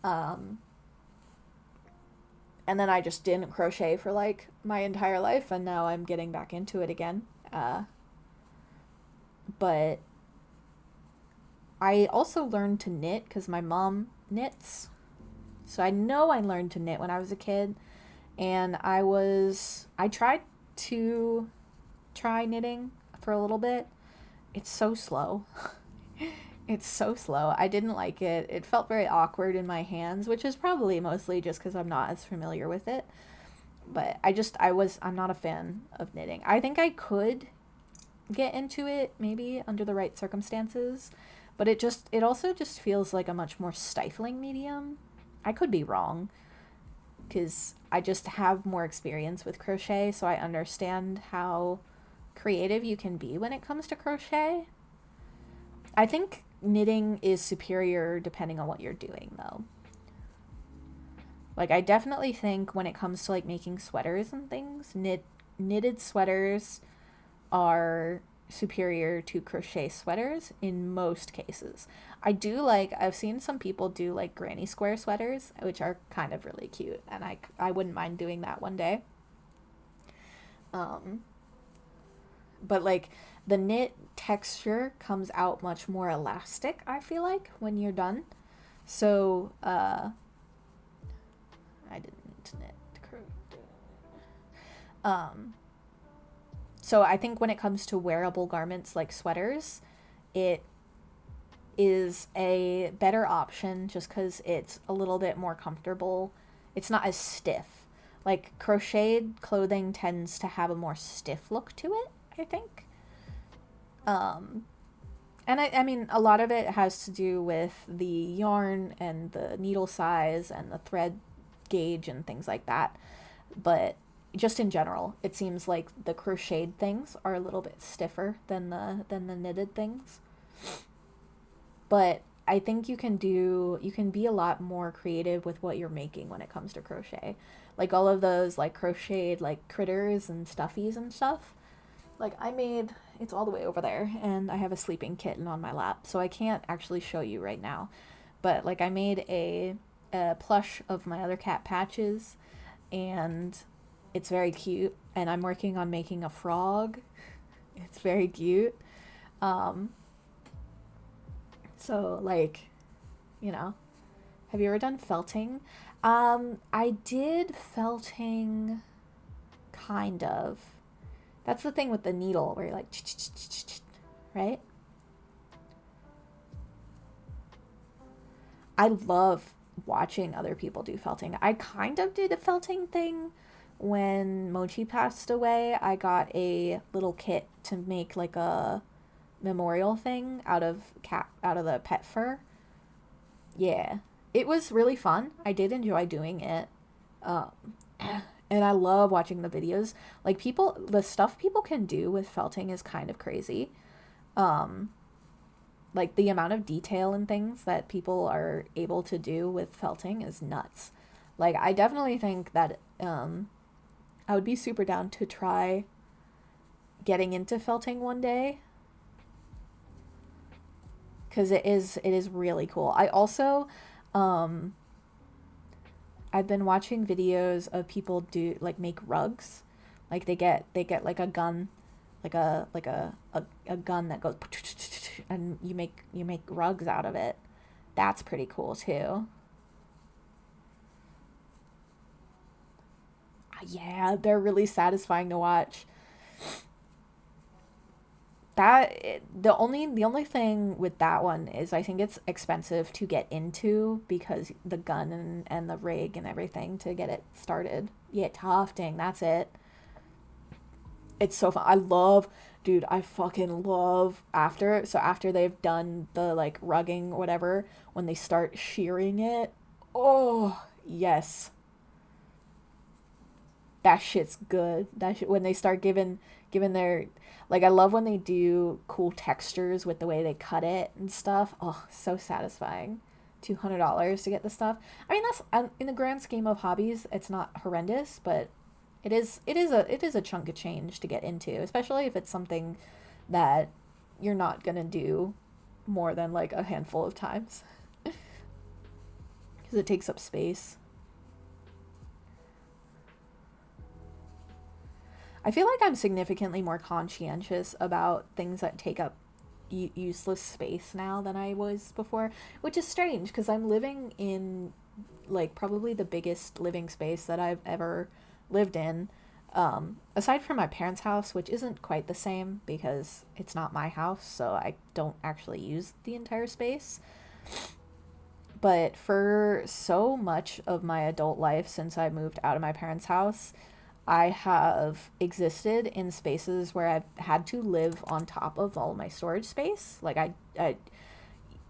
And then I just didn't crochet for like my entire life and now I'm getting back into it again. But I also learned to knit because my mom knits. So I know I learned to knit when I was a kid. And I tried to try knitting for a little bit. It's so slow. It's so slow. I didn't like it. It felt very awkward in my hands, which is probably mostly just because I'm not as familiar with it. But I'm not a fan of knitting. I think I could get into it maybe under the right circumstances, but it also just feels like a much more stifling medium. I could be wrong because I just have more experience with crochet, so I understand how creative you can be when it comes to crochet. I think knitting is superior depending on what you're doing though. Like I definitely think when it comes to like making sweaters and things, knitted sweaters are superior to crochet sweaters in most cases. I've seen some people do like granny square sweaters, which are kind of really cute, and I wouldn't mind doing that one day. But like the knit texture comes out much more elastic, I feel like, when you're done. So I didn't need to knit. So I think when it comes to wearable garments like sweaters, it is a better option just because it's a little bit more comfortable. It's not as stiff. Like crocheted clothing tends to have a more stiff look to it, I think. And I mean, a lot of it has to do with the yarn and the needle size and the thread gauge and things like that. But just in general, it seems like the crocheted things are a little bit stiffer than the knitted things. but I think you can be a lot more creative with what you're making when it comes to crochet. Like all of those like crocheted like critters and stuffies and stuff. Like I made, it's all the way over there, and I have a sleeping kitten on my lap, so I can't actually show you right now. But like I made a plush of my other cat Patches, and it's very cute. And I'm working on making a frog. It's very cute. Um, so like, you know, have you ever done felting? I did felting, kind of. That's the thing with the needle where you're like, right? I love watching other people do felting. I kind of did a felting thing when Mochi passed away. I got a little kit to make like a memorial thing out of the pet fur. Yeah, it was really fun. I did enjoy doing it. Um, and I love watching the videos. Like the stuff people can do with felting is kind of crazy. Um, like the amount of detail and things that people are able to do with felting is nuts. Like I definitely think that I would be super down to try getting into felting one day, because it is really cool. I also um I've been watching videos of people do like make rugs. Like they get like a gun, like a gun that goes and you make rugs out of it. That's pretty cool too. Yeah, they're really satisfying to watch. The only thing with that one is I think it's expensive to get into because the gun and the rig and everything to get it started. Yeah, tufting, that's it. It's so fun. Dude, I fucking love after they've done the like rugging or whatever, when they start shearing it. Oh, yes. That shit's good. When they start giving their, like, I love when they do cool textures with the way they cut it and stuff. Oh, so satisfying. $200 to get the stuff. I mean, that's in the grand scheme of hobbies, it's not horrendous, but it is a chunk of change to get into, especially if it's something that you're not gonna do more than like a handful of times because it takes up space. I feel like I'm significantly more conscientious about things that take up useless space now than I was before, which is strange because I'm living in like probably the biggest living space that I've ever lived in. Aside from my parents' house, which isn't quite the same because it's not my house, so I don't actually use the entire space. But for so much of my adult life since I moved out of my parents' house, I have existed in spaces where I've had to live on top of all my storage space. Like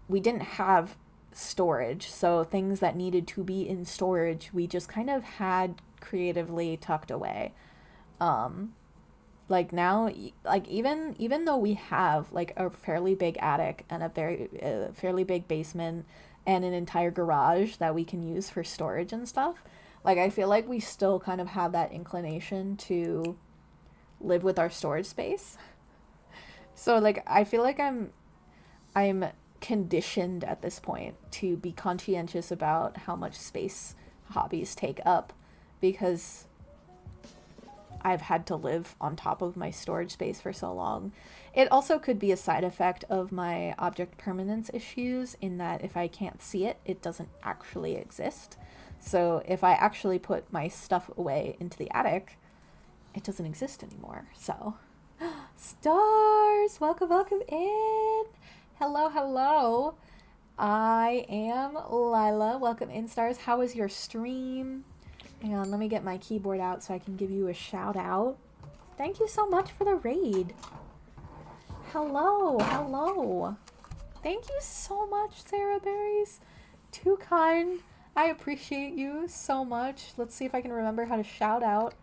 we didn't have storage, so things that needed to be in storage, we just kind of had creatively tucked away. Um, like now, like even though we have like a fairly big attic and a fairly big basement and an entire garage that we can use for storage and stuff, like I feel like we still kind of have that inclination to live with our storage space. So like I feel like I'm conditioned at this point to be conscientious about how much space hobbies take up because I've had to live on top of my storage space for so long. It also could be a side effect of my object permanence issues in that if I can't see it, it doesn't actually exist. So if I actually put my stuff away into the attic, it doesn't exist anymore. So, stars, welcome, welcome in. Hello, hello. I am Lila. Welcome in, stars. How was your stream? Hang on, let me get my keyboard out so I can give you a shout out. Thank you so much for the raid. Hello, hello. Thank you so much, Sarah Berries. Too kind. I appreciate you so much. Let's see if I can remember how to shout out.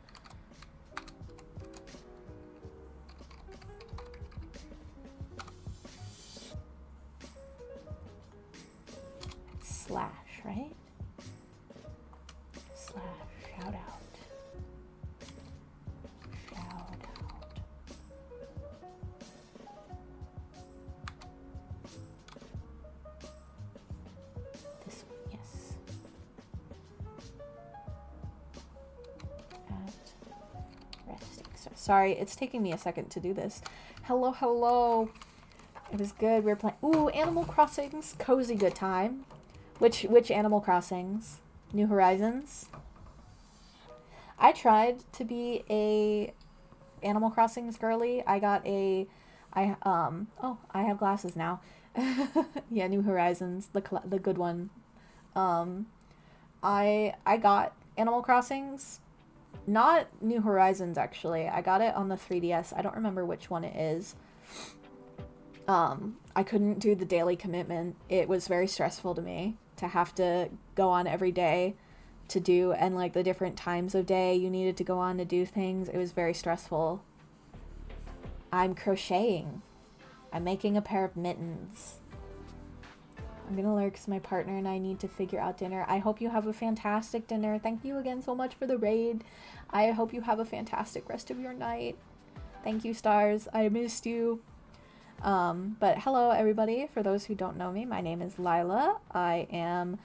slash, right? Slash, shout out. This one, yes. At resting. Sorry, it's taking me a second to do this. Hello, hello. It was good. We were playing. Ooh, Animal Crossing's cozy good time. Which Animal Crossings? New Horizons? I tried to be a Animal Crossing's girly. I got a oh, I have glasses now. Yeah, New Horizons, the good one. I got Animal Crossings, not New Horizons actually. I got it on the 3DS. I don't remember which one it is. I couldn't do the daily commitment. It was very stressful to me to have to go on every day to do, and like the different times of day you needed to go on to do things. It was very stressful. I'm crocheting. I'm making a pair of mittens. I'm gonna lurk because my partner and I need to figure out dinner. I hope you have a fantastic dinner. Thank you again so much for the raid. I hope you have a fantastic rest of your night. Thank you, stars. I missed you. But hello everybody. For those who don't know me, my name is Lila. I am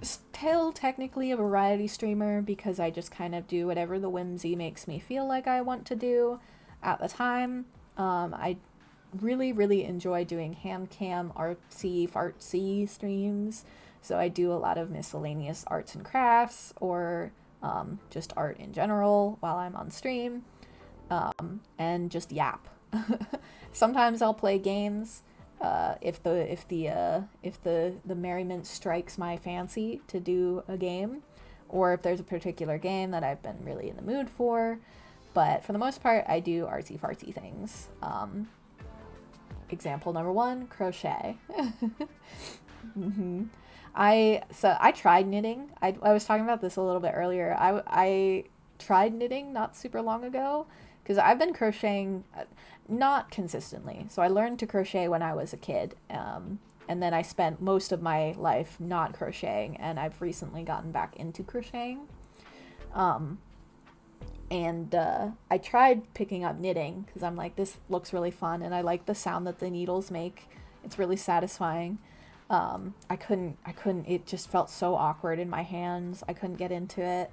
still technically a variety streamer because I just kind of do whatever the whimsy makes me feel like I want to do at the time. I really enjoy doing ham cam artsy fartsy streams, so I do a lot of miscellaneous arts and crafts, or just art in general while I'm on stream, and just yap. Sometimes I'll play games if the merriment strikes my fancy to do a game, or if there's a particular game that I've been really in the mood for. But for the most part, I do artsy fartsy things. Example number 1, crochet. I tried knitting. I was talking about this a little bit earlier. I tried knitting not super long ago because I've been crocheting not consistently. So I learned to crochet when I was a kid, and then I spent most of my life not crocheting, and I've recently gotten back into crocheting. And I tried picking up knitting because I'm like, this looks really fun, and I like the sound that the needles make. It's really satisfying. I couldn't, it just felt so awkward in my hands. I couldn't get into it.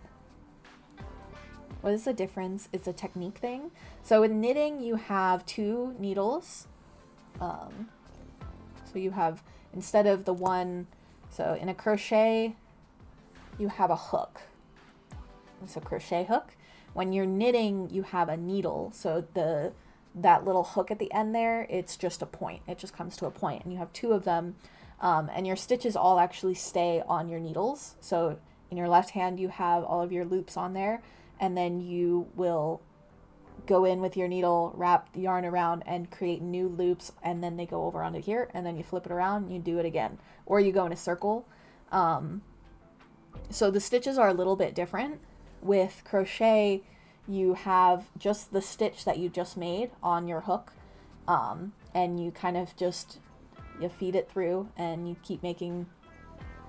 What is the difference? It's a technique thing. So in knitting, you have 2 needles. So you have, instead of the one, so in a crochet, you have a hook. It's a crochet hook. When you're knitting, you have a needle. So that little hook at the end there, it's just a point. It just comes to a point, and you have 2 of them. And your stitches all actually stay on your needles. So in your left hand, you have all of your loops on there, and then you will go in with your needle, wrap the yarn around, and create new loops, and then they go over onto here, and then you flip it around and you do it again, or you go in a circle. So the stitches are a little bit different. With crochet, you have just the stitch that you just made on your hook, and you kind of just, you feed it through and you keep making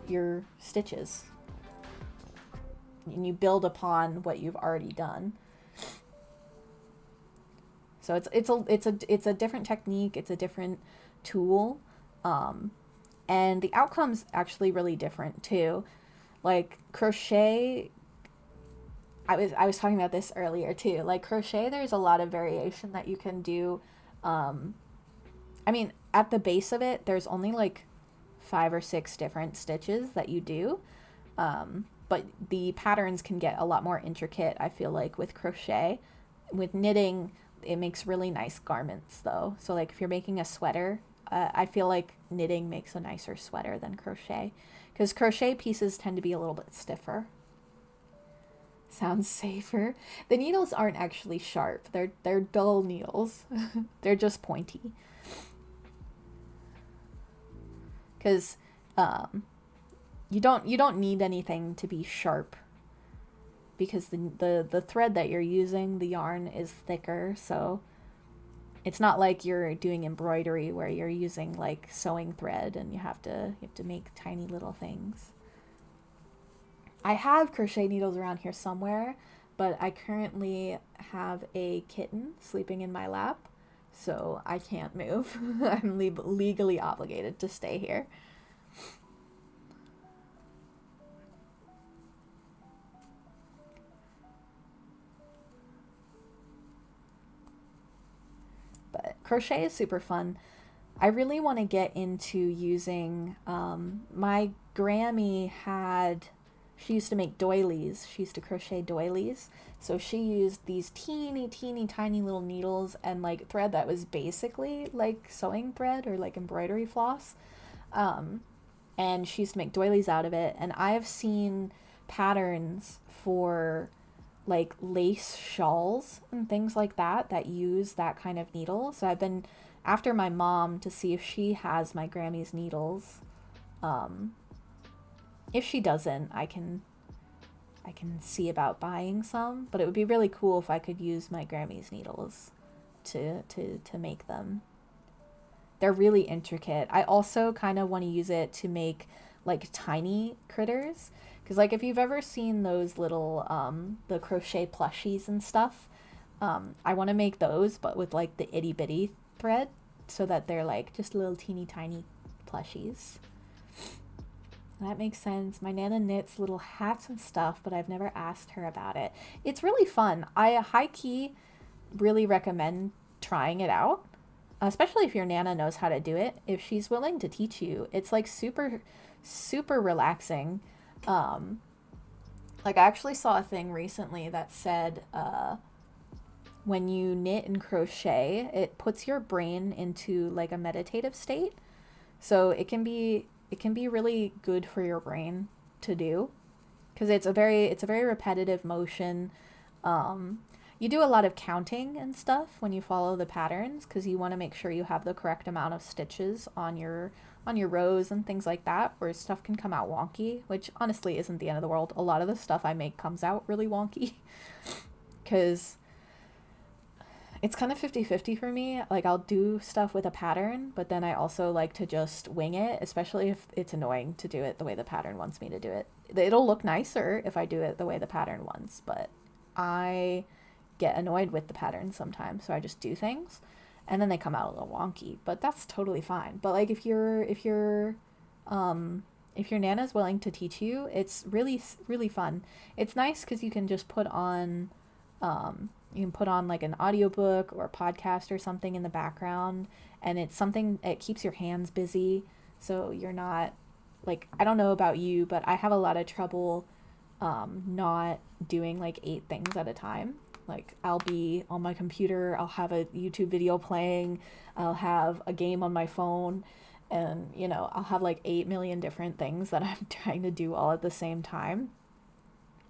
your stitches, and you build upon what you've already done. So it's a different technique, it's a different tool, and the outcome's actually really different too. Like crochet, I was talking about this earlier too. Like crochet, there's a lot of variation that you can do. I mean, at the base of it, there's only like 5 or 6 different stitches that you do. But the patterns can get a lot more intricate, I feel like, with crochet. With knitting, it makes really nice garments though. So like if you're making a sweater, I feel like knitting makes a nicer sweater than crochet, because crochet pieces tend to be a little bit stiffer. Sounds safer. The needles aren't actually sharp. They're dull needles. They're just pointy. Because you don't need anything to be sharp, because the thread that you're using, the yarn, is thicker, so It's not like you're doing embroidery where you're using like sewing thread and you have to make tiny little things. I have crochet needles around here somewhere, but I currently have a kitten sleeping in my lap, so I can't move. I'm legally obligated to stay here. But crochet is super fun. I really want to get into using, my Grammy had, she used to make doilies. She used to crochet doilies. So she used these teeny, teeny, tiny little needles and like thread that was basically like sewing thread or like embroidery floss. And she used to make doilies out of it. And I've seen patterns for like lace shawls and things like that that use that kind of needle. So I've been after my mom to see if she has my Grammy's needles. If she doesn't, I can see about buying some, but it would be really cool if I could use my Grammy's needles to make them. They're really intricate. I also kind of want to use it to make like tiny critters, because like if you've ever seen those little the crochet plushies and stuff, I want to make those but with like the itty bitty thread so that they're like just little teeny tiny plushies. That makes sense. My Nana knits little hats and stuff, but I've never asked her about it. It's really fun. I high key really recommend trying it out, especially if your Nana knows how to do it. If she's willing to teach you, it's like super, super relaxing. Like I actually saw a thing recently that said, when you knit and crochet, it puts your brain into like a meditative state. So it can be really good for your brain to do, because it's a very repetitive motion. You do a lot of counting and stuff when you follow the patterns, because you want to make sure you have the correct amount of stitches on your rows and things like that, where stuff can come out wonky, which honestly isn't the end of the world. A lot of the stuff I make comes out really wonky because it's kind of 50-50 for me. Like I'll do stuff with a pattern, but then I also like to just wing it, especially if it's annoying to do it the way the pattern wants me to do it. It'll look nicer if I do it the way the pattern wants, but I get annoyed with the pattern sometimes, so I just do things and then they come out a little wonky, but that's totally fine. But like if your Nana's willing to teach you, it's really, really fun. It's nice because you can just put on like an audiobook or a podcast or something in the background, and it's something, it keeps your hands busy, so you're not like, I don't know about you, but I have a lot of trouble not doing like 8 things at a time. Like I'll be on my computer, I'll have a YouTube video playing, I'll have a game on my phone, and I'll have like 8 million different things that I'm trying to do all at the same time.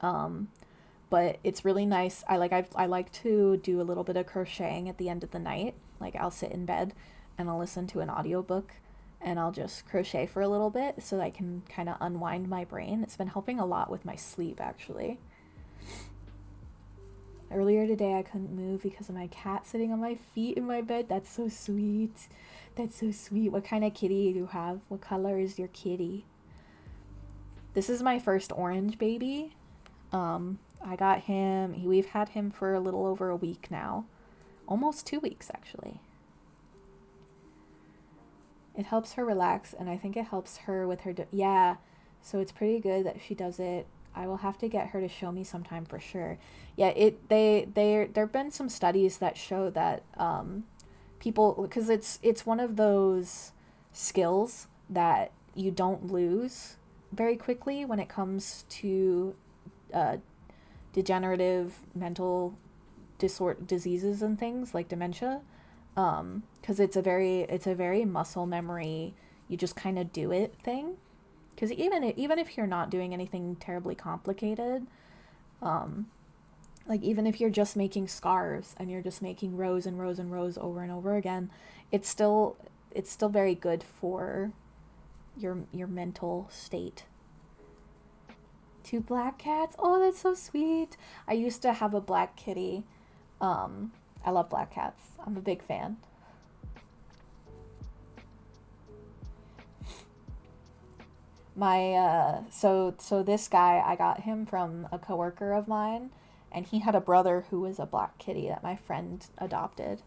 But it's really nice. I like to do a little bit of crocheting at the end of the night. Like I'll sit in bed and I'll listen to an audiobook and I'll just crochet for a little bit so that I can kind of unwind my brain. It's been helping a lot with my sleep, actually. Earlier today I couldn't move because of my cat sitting on my feet in my bed. That's so sweet. That's so sweet. What kind of kitty do you have? What color is your kitty? This is my first orange baby. I got him, we've had him for a little over a week now. Almost 2 weeks, actually. It helps her relax, and I think it helps her with her, yeah, so it's pretty good that she does it. I will have to get her to show me sometime for sure. Yeah, there've been some studies that show that, people, because it's one of those skills that you don't lose very quickly when it comes to, degenerative mental diseases and things like dementia, because it's a very muscle memory, you just kind of do it thing, because even if you're not doing anything terribly complicated, like even if you're just making scarves and you're just making rows and rows and rows over and over again, it's still very good for your mental state. 2 black cats. Oh, that's so sweet. I used to have a black kitty. I love black cats. I'm a big fan. My so this guy, I got him from a coworker of mine, and he had a brother who was a black kitty that my friend adopted.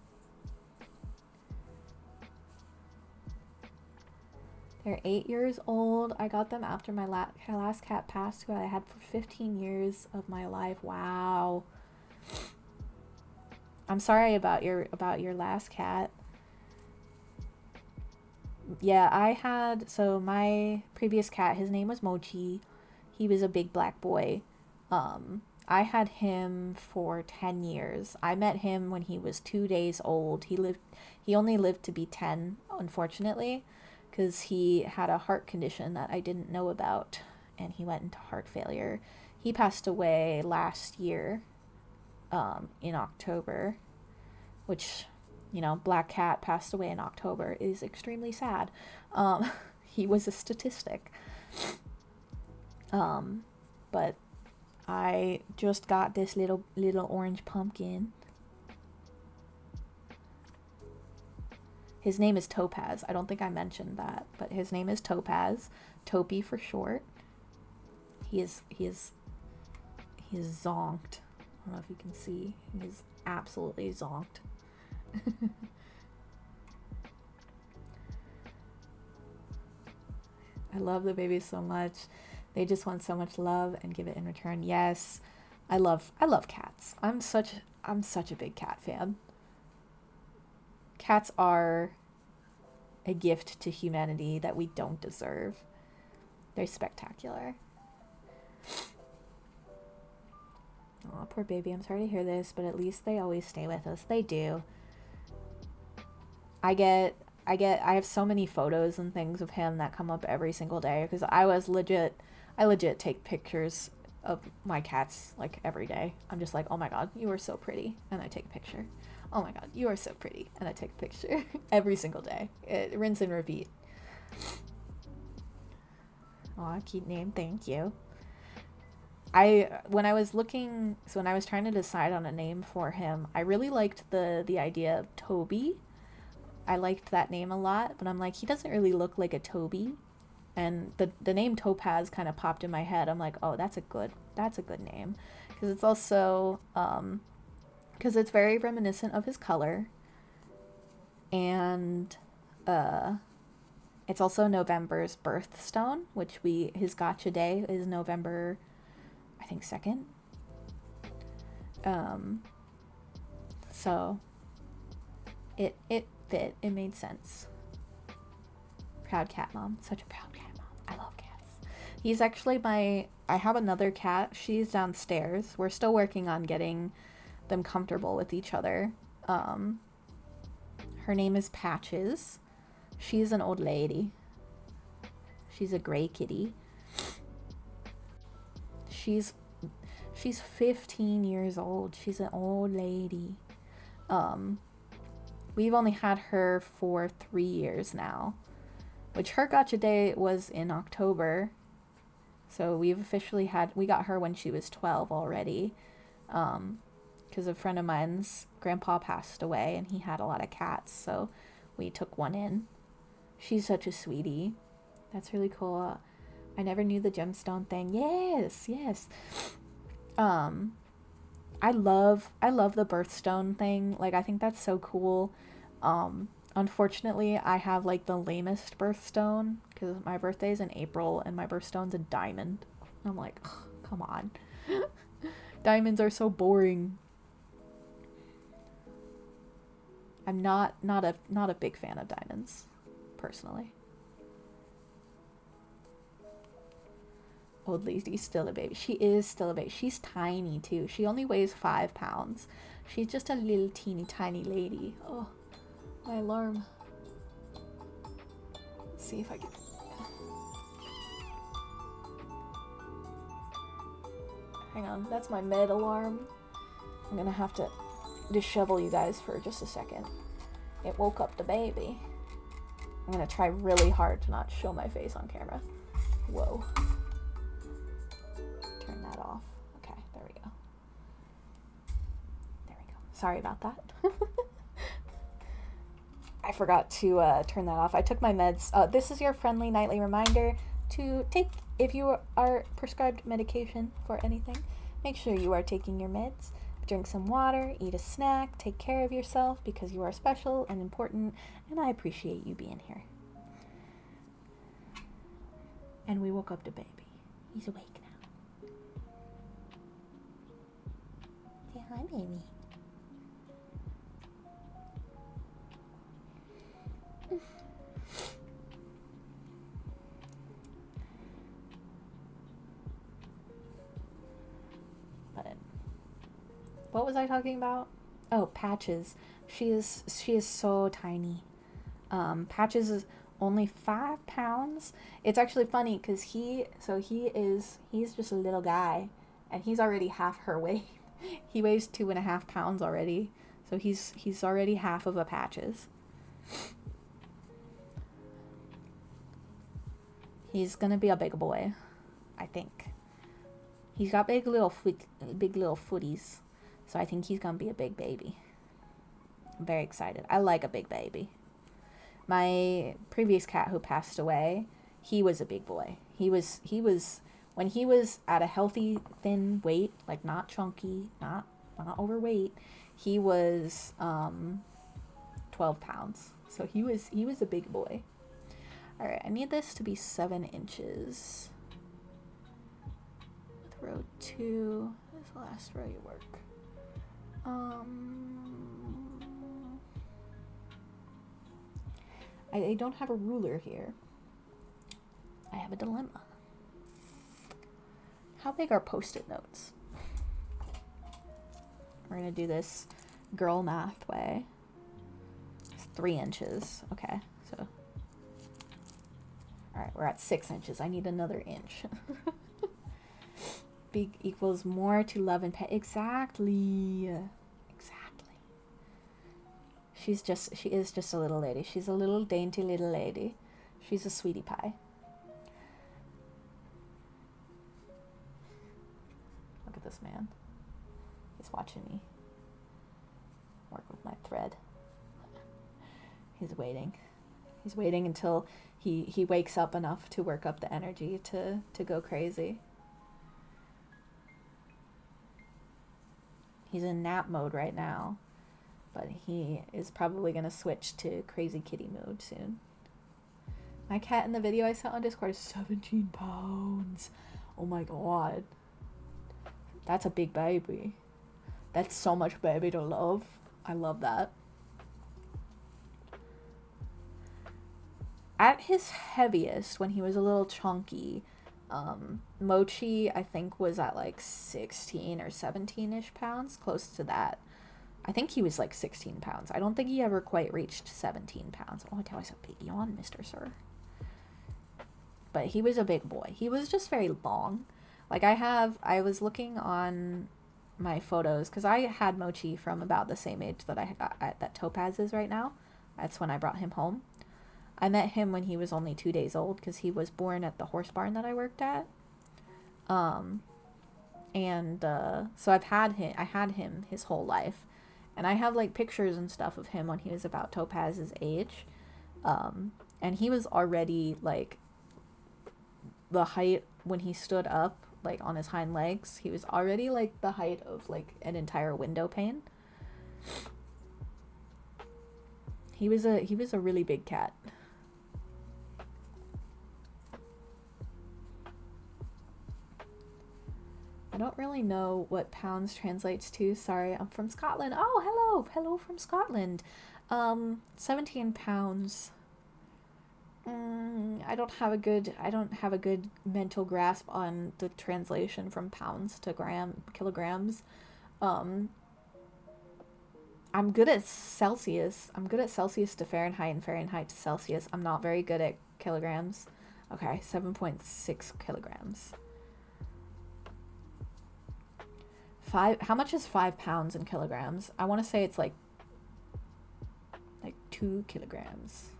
They're 8 years old. I got them after my last cat passed, who I had for 15 years of my life. Wow. I'm sorry about your last cat. Yeah, I had, so my previous cat, his name was Mochi. He was a big black boy. I had him for 10 years. I met him when he was 2 days old. He only lived to be 10, unfortunately, because he had a heart condition that I didn't know about, and he went into heart failure. He passed away last year, in October, which, you know, black cat passed away in October is extremely sad. He was a statistic. But I just got this little orange pumpkin. His name is Topaz. I don't think I mentioned that, but his name is Topaz. Topi for short. He is zonked. I don't know if you can see. He is absolutely zonked. I love the babies so much. They just want so much love and give it in return. Yes, I love cats. I'm such a big cat fan. Cats are a gift to humanity that we don't deserve. They're spectacular. Oh, poor baby. I'm sorry to hear this, but at least they always stay with us. They do. I have so many photos and things of him that come up every single day, because I legit take pictures of my cats like every day. I'm just like, oh my god, you are so pretty, and I take a picture. Oh my god, you are so pretty, and I take a picture. Every single day. Rinse and repeat. Aw, cute name, thank you. When I was trying to decide on a name for him, I really liked the idea of Toby. I liked that name a lot, but I'm like, he doesn't really look like a Toby. And the name Topaz kind of popped in my head. I'm like, oh, that's a good name. Because it's also, because it's very reminiscent of his color. And it's also November's birthstone, which his gotcha day is November, I think, 2nd. So it fit. It made sense. Proud cat mom. Such a proud cat mom. I love cats. He's actually I have another cat. She's downstairs. We're still working on getting them comfortable with each other. Her name is Patches. She's an old lady. She's a gray kitty. She's 15 years old. She's an old lady. We've only had her for 3 years now, which her gotcha day was in October. So we got her when she was 12 already. Because a friend of mine's grandpa passed away and he had a lot of cats. So we took one in. She's such a sweetie. That's really cool. I never knew the gemstone thing. Yes. I love the birthstone thing. Like, I think that's so cool. Unfortunately, I have like the lamest birthstone because my birthday's in April and my birthstone's a diamond. I'm like, come on. Diamonds are so boring. I'm not a big fan of diamonds, personally. Old lady's still a baby. She is still a baby. She's tiny too. She only weighs 5 pounds. She's just a little teeny tiny lady. Oh, my alarm. Let's see if I can. Hang on, that's my med alarm. I'm gonna have to dishevel you guys for just a second. It woke up the baby. I'm gonna try really hard to not show my face on camera. Whoa. Turn that off. Okay, there we go. Sorry about that. I forgot to turn that off. I took my meds. This is your friendly nightly reminder to take, if you are prescribed medication for anything, make sure you are taking your meds. Drink some water, eat a snack, take care of yourself because you are special and important, and I appreciate you being here. And we woke up the baby. He's awake now. Say hi, baby. But what was I talking about? Oh, Patches. She is so tiny. Patches is only 5 pounds. It's actually funny because he's just a little guy, and he's already half her weight. He weighs 2.5 pounds already, so he's already half of a Patches. He's gonna be a big boy, I think. He's got big little footies, so I think he's gonna be a big baby. I'm very excited. I like a big baby. My previous cat who passed away, he was a big boy. He was when he was at a healthy thin weight, like not chunky, not overweight, he was 12 pounds. So he was a big boy. All right, I need this to be 7 inches. With row 2, this is the last row you work. I don't have a ruler here. I have a dilemma. How big are Post-it notes? We're gonna do this girl math way. It's 3 inches. Okay, so. All right, we're at 6 inches. I need another inch. Big equals more to love and pet. Exactly. She is just a little lady. She's a little dainty little lady. She's a sweetie pie. Look at this man. He's watching me work with my thread. He's waiting. He's waiting until he wakes up enough to work up the energy to go crazy. He's in nap mode right now, but he is probably going to switch to crazy kitty mode soon. My cat in the video I saw on Discord is 17 pounds. Oh my god. That's a big baby. That's so much baby to love. I love that. At his heaviest, when he was a little chunky, Mochi, I think, was at like 16 or 17-ish pounds, close to that. I think he was like 16 pounds. I don't think he ever quite reached 17 pounds. Oh, that was a big yawn, Mr. Sir. But he was a big boy. He was just very long. Like I was looking on my photos, because I had Mochi from about the same age that Topaz is right now. That's when I brought him home. I met him when he was only 2 days old, because he was born at the horse barn that I worked at. So I had him his whole life. And I have like pictures and stuff of him when he was about Topaz's age. And he was already like the height when he stood up, like on his hind legs. He was already like the height of like an entire window pane. He was a really big cat. I don't really know what pounds translates to. Sorry, I'm from Scotland. Oh, hello from Scotland. 17 pounds. I don't have a good mental grasp on the translation from pounds to kilograms. I'm good at Celsius. I'm good at Celsius to Fahrenheit and Fahrenheit to Celsius. I'm not very good at kilograms. Okay, 7.6 kilograms. How much is 5 pounds in kilograms? I want to say it's like 2 kilograms.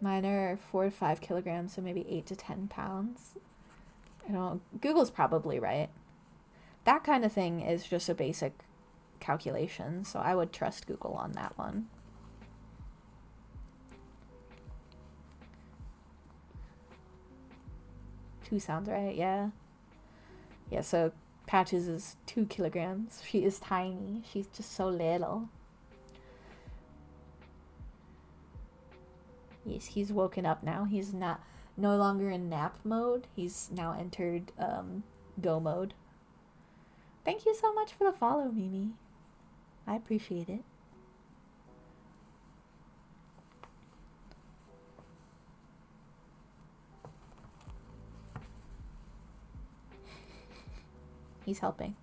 Mine are 4 to 5 kilograms, so maybe 8 to 10 pounds. I don't know. Google's probably right. That kind of thing is just a basic calculations, so I would trust Google on that one. Two sounds right, yeah. Yeah, so Patches is 2 kilograms. She is tiny. She's just so little. Yes, he's woken up now. He's no longer in nap mode. He's now entered go mode. Thank you so much for the follow, Mimi. I appreciate it. He's helping,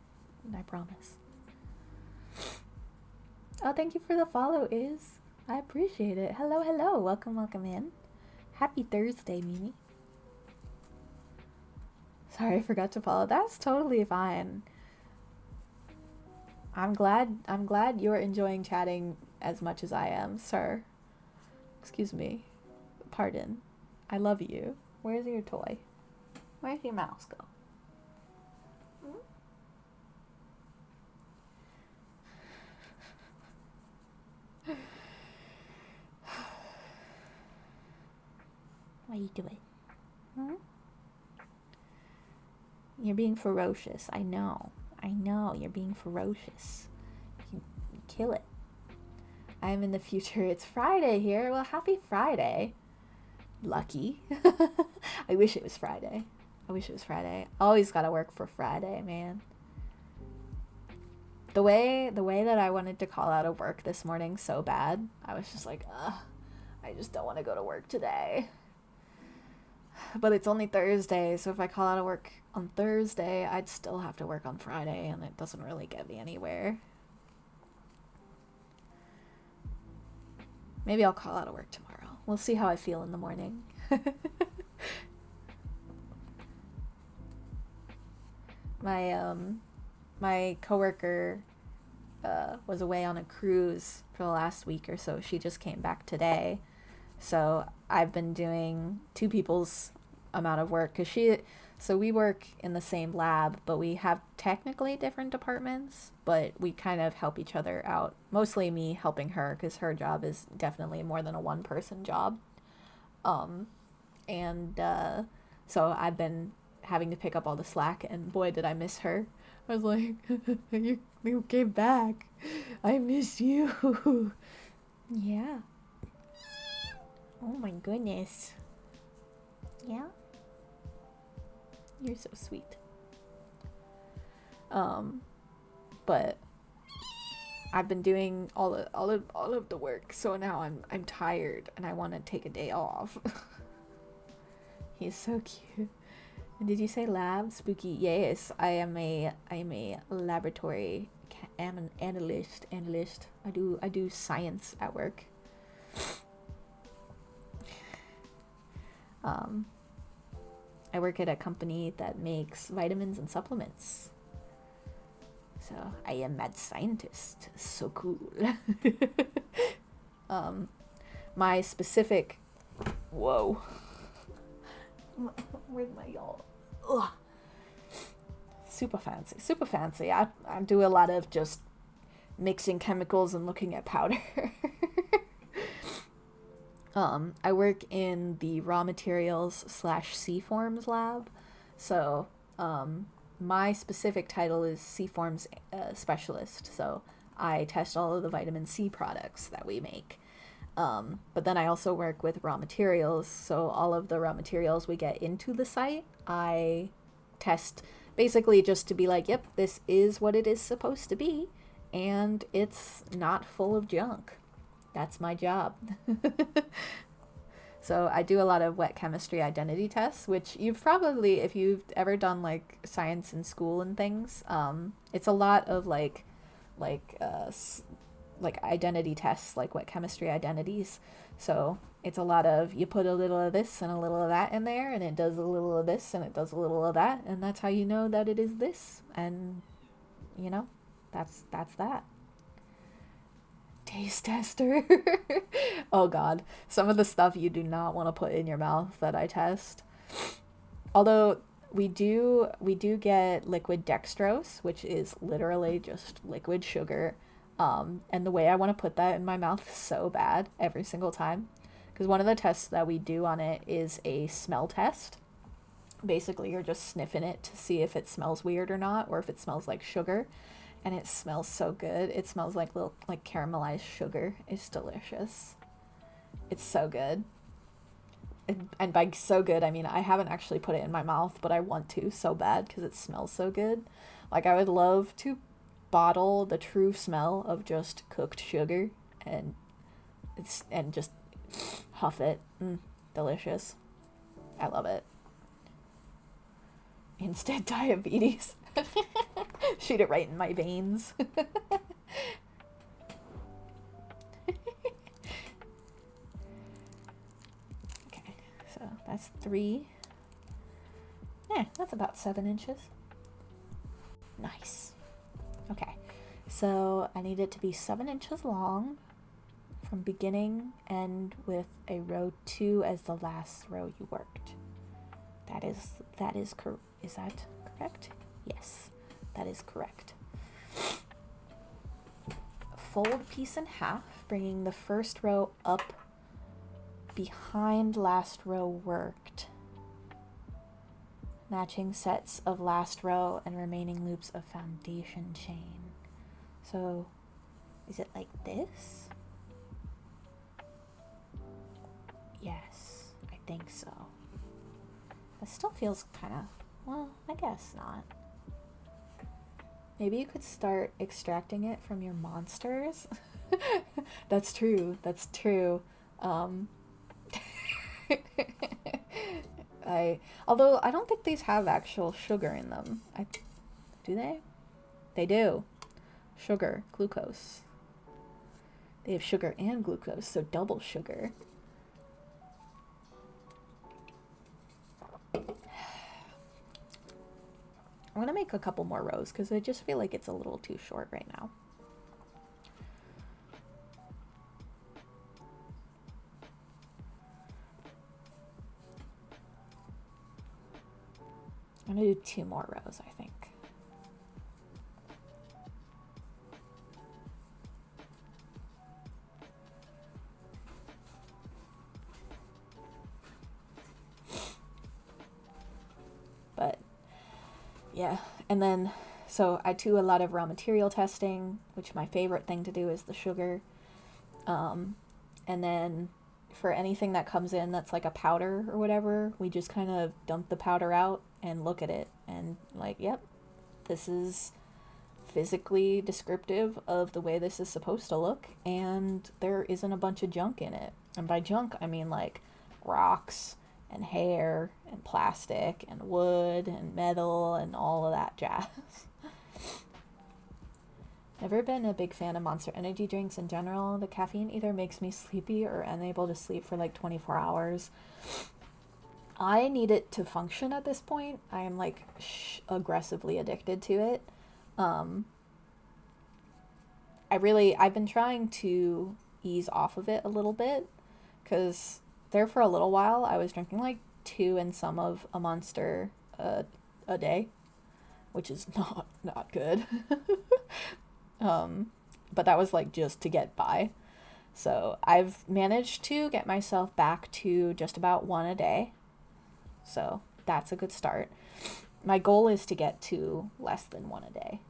I promise. Oh, thank you for the follow, Iz. I appreciate it. Hello, hello. Welcome, welcome in. Happy Thursday, Mimi. Sorry, I forgot to follow. That's totally fine. I'm glad you're enjoying chatting as much as I am, sir. Excuse me. Pardon. I love you. Where's your toy? Where's your mouse go? What are you doing? You're being ferocious. I know. You're being ferocious. You kill it. I'm in the future. It's Friday here. Well, happy Friday. Lucky. I wish it was Friday. Always gotta work for Friday, man. The way that I wanted to call out of work this morning so bad, I was just like, I just don't want to go to work today. But it's only Thursday, so if I call out of work on Thursday, I'd still have to work on Friday, and it doesn't really get me anywhere. Maybe I'll call out of work tomorrow. We'll see how I feel in the morning. My coworker was away on a cruise for the last week or so. She just came back today. So I've been doing 2 people's amount of work so we work in the same lab, but we have technically different departments, but we kind of help each other out. Mostly me helping her because her job is definitely more than a 1-person job. So I've been having to pick up all the slack, and boy, did I miss her. I was like, you came back. I miss you. Yeah. Oh my goodness. Yeah? You're so sweet. But I've been doing all of the work, so now I'm tired and I want to take a day off. He's so cute. And did you say lab? Spooky. Yes, I am a laboratory an analyst. I do science at work. I work at a company that makes vitamins and supplements. So I am mad scientist. So cool. My specific... Whoa. Where's my y'all? Ugh. Super fancy. I do a lot of just mixing chemicals and looking at powder. I work in the raw materials / C-forms lab. So, my specific title is C-forms specialist. So I test all of the vitamin C products that we make. But then I also work with raw materials. So all of the raw materials we get into the site, I test basically just to be like, yep, this is what it is supposed to be. And it's not full of junk. That's my job. So I do a lot of wet chemistry identity tests, which you've probably, if you've ever done like science in school and things, it's a lot of like identity tests, like wet chemistry identities. So it's a lot of, you put a little of this and a little of that in there, and it does a little of this and it does a little of that, and that's how you know that it is this. And you know, that's that. Taste tester. Oh god, some of the stuff you do not want to put in your mouth that I test. Although we do get liquid dextrose, which is literally just liquid sugar. And the way I want to put that in my mouth so bad every single time, because one of the tests that we do on it is a smell test. Basically, you're just sniffing it to see if it smells weird or not, or if it smells like sugar. And it smells so good. It smells like little, like, caramelized sugar. It's delicious. It's so good. And by so good, I mean I haven't actually put it in my mouth, but I want to so bad because it smells so good. Like, I would love to bottle the true smell of just cooked sugar and just huff it. Delicious. I love it. Instant diabetes. Shoot it right in my veins. Okay, so that's 3. Yeah, that's about 7 inches. Nice. Okay, so I need it to be 7 inches long from beginning end with a row 2 as the last row you worked. Is that correct? Yes, that is correct. Fold piece in half, bringing the first row up behind last row worked. Matching sets of last row and remaining loops of foundation chain. So, is it like this? Yes, I think so. It still feels kind of, well, I guess not. Maybe you could start extracting it from your monsters. That's true. Although I don't think these have actual sugar in them. Do they? They do. Sugar, glucose. They have sugar and glucose, so double sugar. I'm going to make a couple more rows because I just feel like it's a little too short right now. I'm going to do 2 more rows, I think. But yeah, and then so I do a lot of raw material testing, which my favorite thing to do is the sugar. And then for anything that comes in that's like a powder or whatever, we just kind of dump the powder out and look at it and like, yep, this is physically descriptive of the way this is supposed to look, and there isn't a bunch of junk in it. And by junk, I mean like rocks and hair and plastic and wood and metal and all of that jazz. Never been a big fan of Monster Energy drinks in general. The caffeine either makes me sleepy or unable to sleep for like 24 hours. I need it to function at this point. I am like aggressively addicted to it. I've been trying to ease off of it a little bit, because there for a little while I was drinking like 2 and some of a Monster a day, which is not good. But that was like just to get by. So I've managed to get myself back to just about 1 a day. So that's a good start. My goal is to get to less than 1 a day.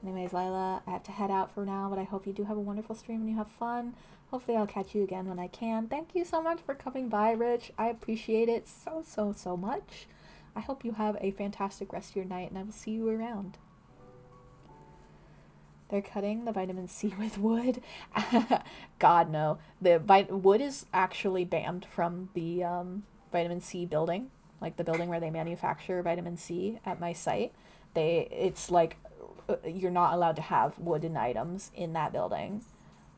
Anyways, Lila, I have to head out for now, but I hope you do have a wonderful stream and you have fun. Hopefully I'll catch you again when I can. Thank you so much for coming by, Rich. I appreciate it so much. I hope you have a fantastic rest of your night, and I will see you around. They're cutting the vitamin C with wood. God, no. The wood is actually banned from the vitamin C building, like the building where they manufacture vitamin C at my site. It's like you're not allowed to have wooden items in that building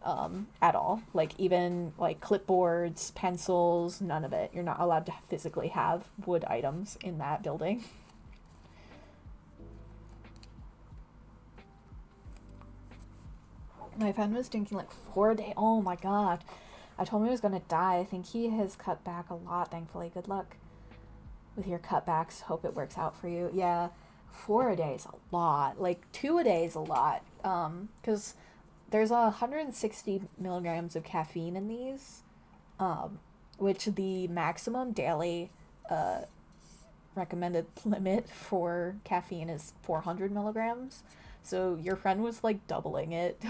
at all. Like even like clipboards, pencils, none of it. You're not allowed to physically have wood items in that building. My friend was drinking like 4 a day. Oh my god. I told him he was going to die. I think he has cut back a lot, thankfully. Good luck. with your cutbacks. Hope it works out for you. Yeah, 4 a day is a lot. Like 2 a day is a lot. Because there's 160 milligrams of caffeine in these, which the maximum daily recommended limit for caffeine is 400 milligrams. So your friend was like doubling it.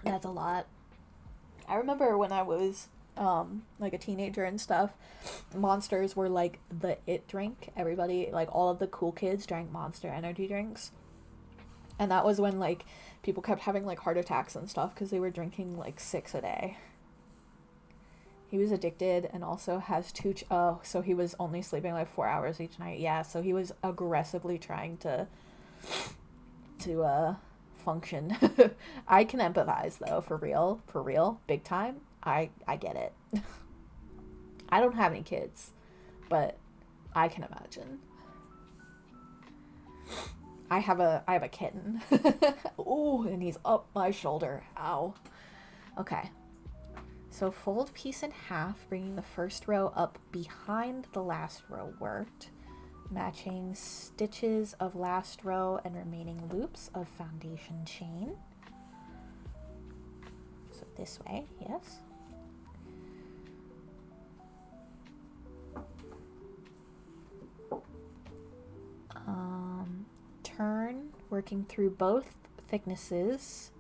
That's a lot. I remember when I was like a teenager and stuff, Monsters were like the it drink. Everybody, like all of the cool kids drank Monster energy drinks. And that was when like people kept having like heart attacks and stuff because they were drinking like 6 a day. He was addicted and also has so he was only sleeping like 4 hours each night. Yeah, so he was aggressively trying to function. I can empathize though, for real, big time. I get it. I don't have any kids, but I can imagine. I have a kitten. Ooh, and he's up my shoulder. Ow. Okay. So fold piece in half, bringing the first row up behind the last row worked, matching stitches of last row and remaining loops of foundation chain. So this way, yes. Turn, working through both thicknesses.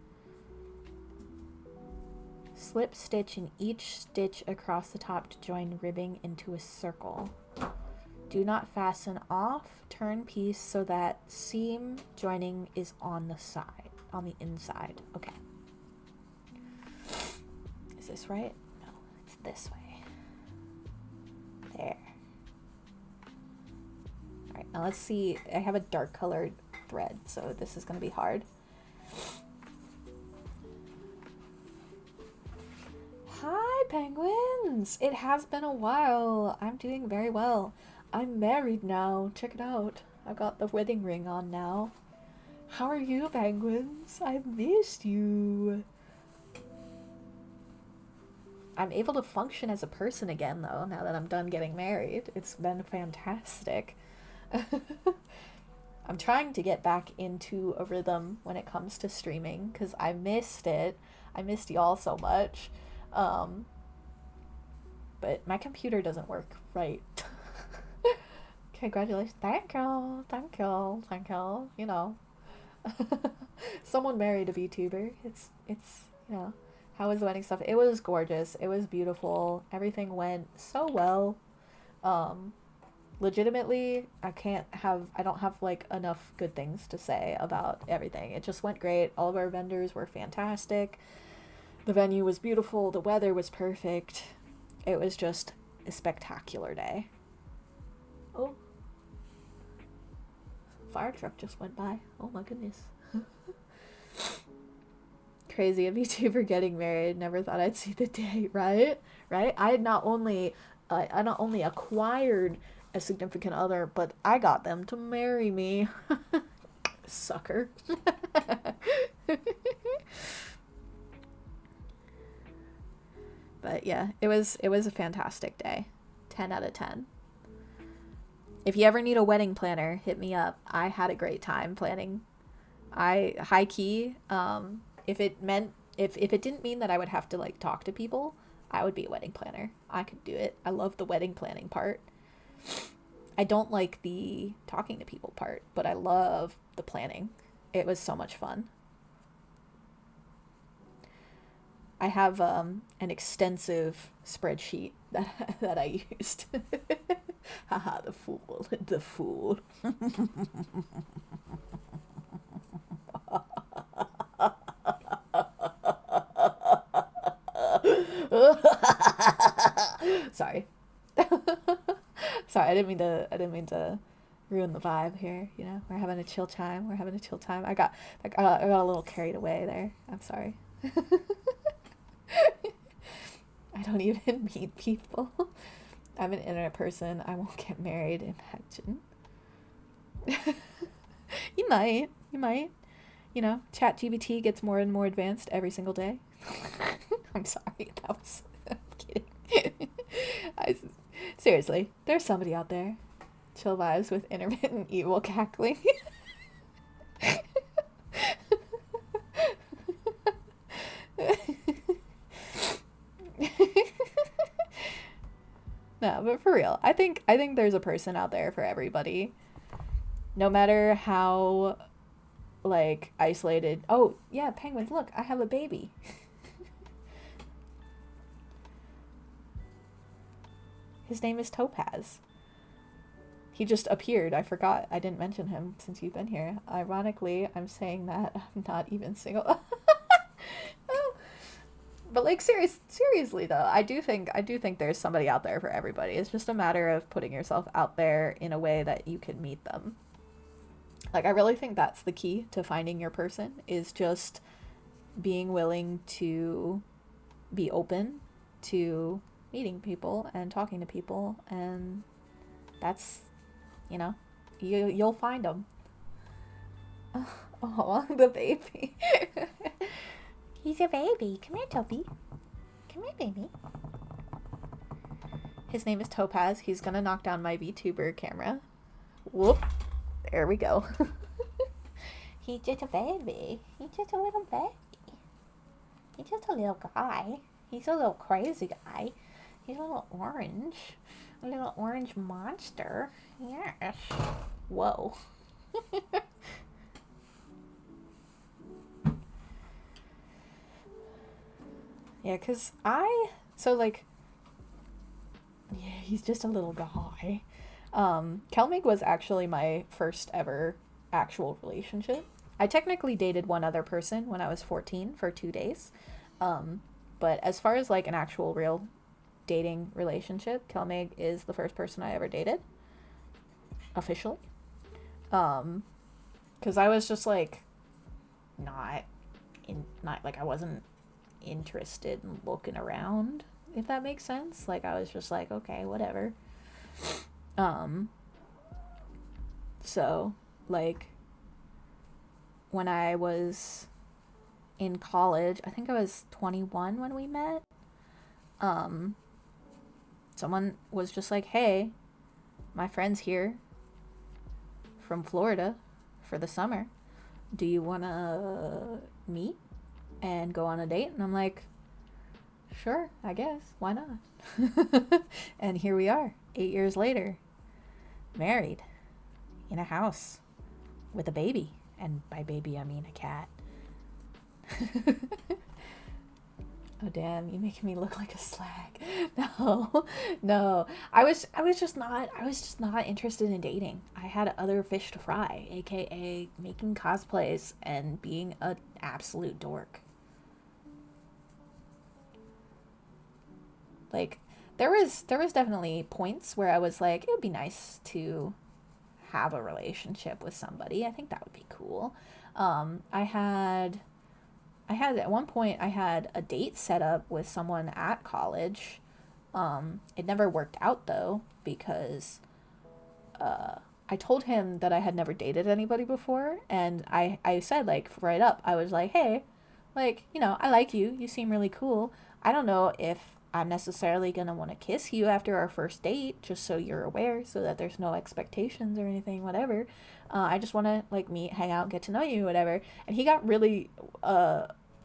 Slip stitch in each stitch across the top to join ribbing into a circle. Do not fasten off. Turn piece so that seam joining is on the inside. Okay. Is this right? No, it's this way. There. Alright, now let's see. I have a dark colored thread, so this is going to be hard. Hi, penguins! It has been a while. I'm doing very well. I'm married now. Check it out. I've got the wedding ring on now. How are you, penguins? I've missed you. I'm able to function as a person again, though, now that I'm done getting married. It's been fantastic. I'm trying to get back into a rhythm when it comes to streaming, because I missed it. I missed y'all so much. But my computer doesn't work right. Congratulations. Thank you. Thank you. Thank you. You know. Someone married a VTuber. It's, you know. How was the wedding stuff? It was gorgeous. It was beautiful. Everything went so well. Legitimately, I don't have like enough good things to say about everything. It just went great. All of our vendors were fantastic. The venue was beautiful. The weather was perfect. It was just a spectacular day. Oh. Fire truck just went by. Oh my goodness. Crazy, a VTuber getting married. Never thought I'd see the day, right? Right? I not only acquired a significant other, but I got them to marry me. Sucker. But yeah, it was a fantastic day. 10 out of 10. If you ever need a wedding planner, hit me up. I had a great time planning. High key, if it didn't mean that I would have to like talk to people, I would be a wedding planner. I could do it. I love the wedding planning part. I don't like the talking to people part, but I love the planning. It was so much fun. I have an extensive spreadsheet that I used. Haha, the fool. The fool. Sorry. Sorry, I didn't mean to ruin the vibe here, you know. We're having a chill time. I got a little carried away there. I'm sorry. I don't even meet people. I'm an internet person. I won't get married. Imagine. You might. You know, ChatGPT gets more and more advanced every single day. I'm sorry. I'm kidding. Seriously, there's somebody out there. Chill vibes with intermittent evil cackling. No, but for real, I think there's a person out there for everybody. No matter how like isolated. Oh, yeah, penguins, look, I have a baby. His name is Topaz. He just appeared. I forgot. I didn't mention him since you've been here. Ironically, I'm saying that I'm not even single. But like seriously though, I do think there's somebody out there for everybody. It's just a matter of putting yourself out there in a way that you can meet them. Like I really think that's the key to finding your person, is just being willing to be open to meeting people and talking to people, and that's, you know, you'll find them. Oh, the baby. He's a baby. Come here, Toby. Come here, baby. His name is Topaz. He's gonna knock down my VTuber camera. Whoop. There we go. He's just a baby. He's just a little baby. He's just a little guy. He's a little crazy guy. He's a little orange. A little orange monster. Yes. Whoa. Yeah, because yeah, he's just a little guy. Kelmig was actually my first ever actual relationship. I technically dated one other person when I was 14 for 2 days. But as far as like an actual real dating relationship, Kelmig is the first person I ever dated. Officially. Because I was just like, not like I wasn't interested in looking around, if that makes sense. Like I was just like, okay, whatever. So like when I was in college, I think I was 21 when we met, someone was just like, hey, my friend's here from Florida for the summer, do you want to meet and go on a date? And I'm like, sure, I guess, why not? And here we are, 8 years later, married, in a house, with a baby. And by baby, I mean a cat. Oh damn, you making me look like a slag. No. I was just not interested in dating. I had other fish to fry, aka making cosplays and being an absolute dork. Like there was definitely points where I was like, it would be nice to have a relationship with somebody. I think that would be cool. I had at one point I had a date set up with someone at college. It never worked out though, because I told him that I had never dated anybody before, and I said, like, right up, I was like, hey, like, you know, I like you. You seem really cool. I don't know if I'm necessarily gonna want to kiss you after our first date, just so you're aware, so that there's no expectations or anything, whatever. I just want to, like, meet, hang out, get to know you, whatever. And he got really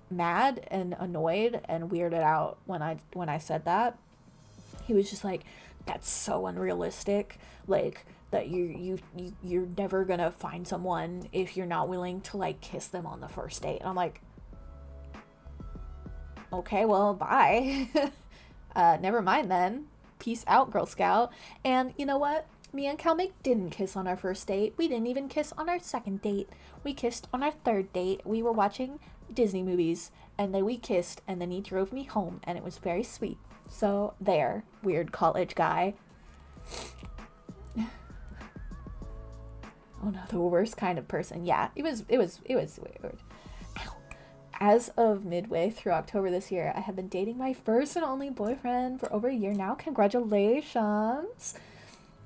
mad and annoyed and weirded out when I said that. He was just like, that's so unrealistic, like, that you're never gonna find someone if you're not willing to, like, kiss them on the first date. And I'm like, okay, well, bye. Never mind then. Peace out, Girl Scout. And you know what? Me and Calmic didn't kiss on our first date. We didn't even kiss on our second date. We kissed on our third date. We were watching Disney movies, and then we kissed, and then he drove me home, and it was very sweet. So there, weird college guy. Oh no, the worst kind of person. Yeah, it was weird. As of midway through October this year, I have been dating my first and only boyfriend for over a year now. Congratulations.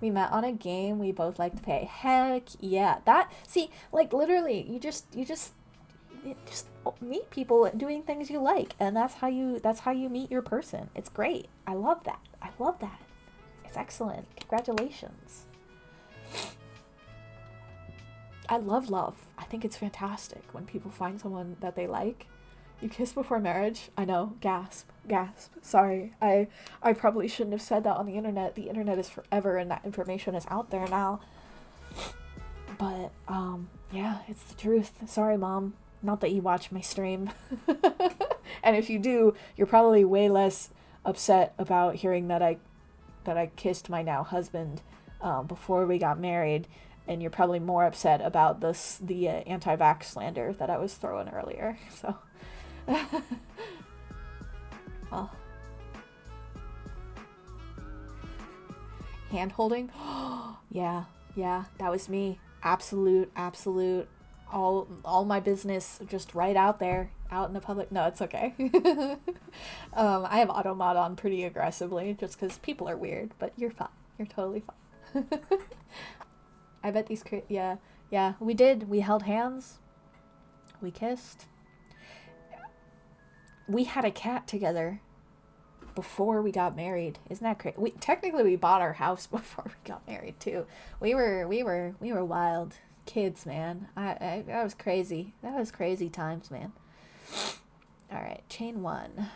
We met on a game we both like to play. Heck yeah. That, see, like, literally, you just meet people doing things you like, and that's how you meet your person. It's great. I love that. It's excellent. Congratulations. I love love. I think it's fantastic when people find someone that they like. You kiss before marriage? I know. Gasp. Gasp. Sorry. I probably shouldn't have said that on the internet. The internet is forever and that information is out there now. But, yeah, it's the truth. Sorry, Mom. Not that you watch my stream. And if you do, you're probably way less upset about hearing that I kissed my now husband before we got married, and you're probably more upset about the anti-vax slander that I was throwing earlier. So, well, hand holding. Yeah, that was me. Absolute. All my business just right out there, out in the public. No, it's okay. I have auto mod on pretty aggressively just because people are weird, but you're fine. You're totally fine. I bet these yeah, we did. We held hands. We kissed. We had a cat together before we got married. Isn't that crazy? We bought our house before we got married too. We were wild kids, man. I that was crazy. That was crazy times, man. All right, chain 1.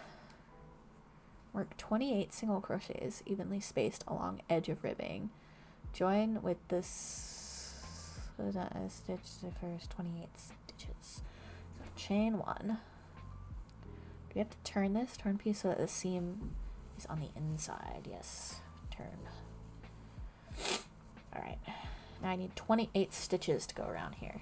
Work 28 single crochets evenly spaced along edge of ribbing. Join with this stitch the first 28 stitches. So chain 1. Do we have to turn this turn piece so that the seam is on the inside? Yes. Turn. All right. Now I need 28 stitches to go around here.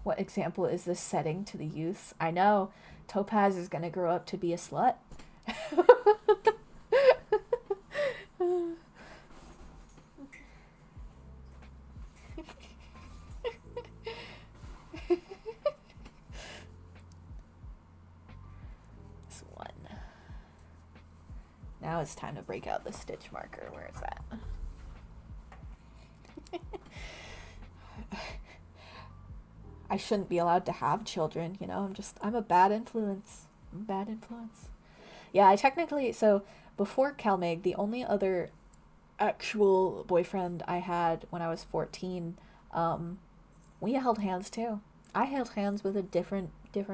What example is this setting to the youth? I know. Topaz is going to grow up to be a slut. This one. Now it's time to break out the stitch marker. Where is that? I shouldn't be allowed to have children, you know. I'm a bad influence. Yeah, I technically, so before CalMag, the only other actual boyfriend I had when I was 14, we held hands too. I held hands with a different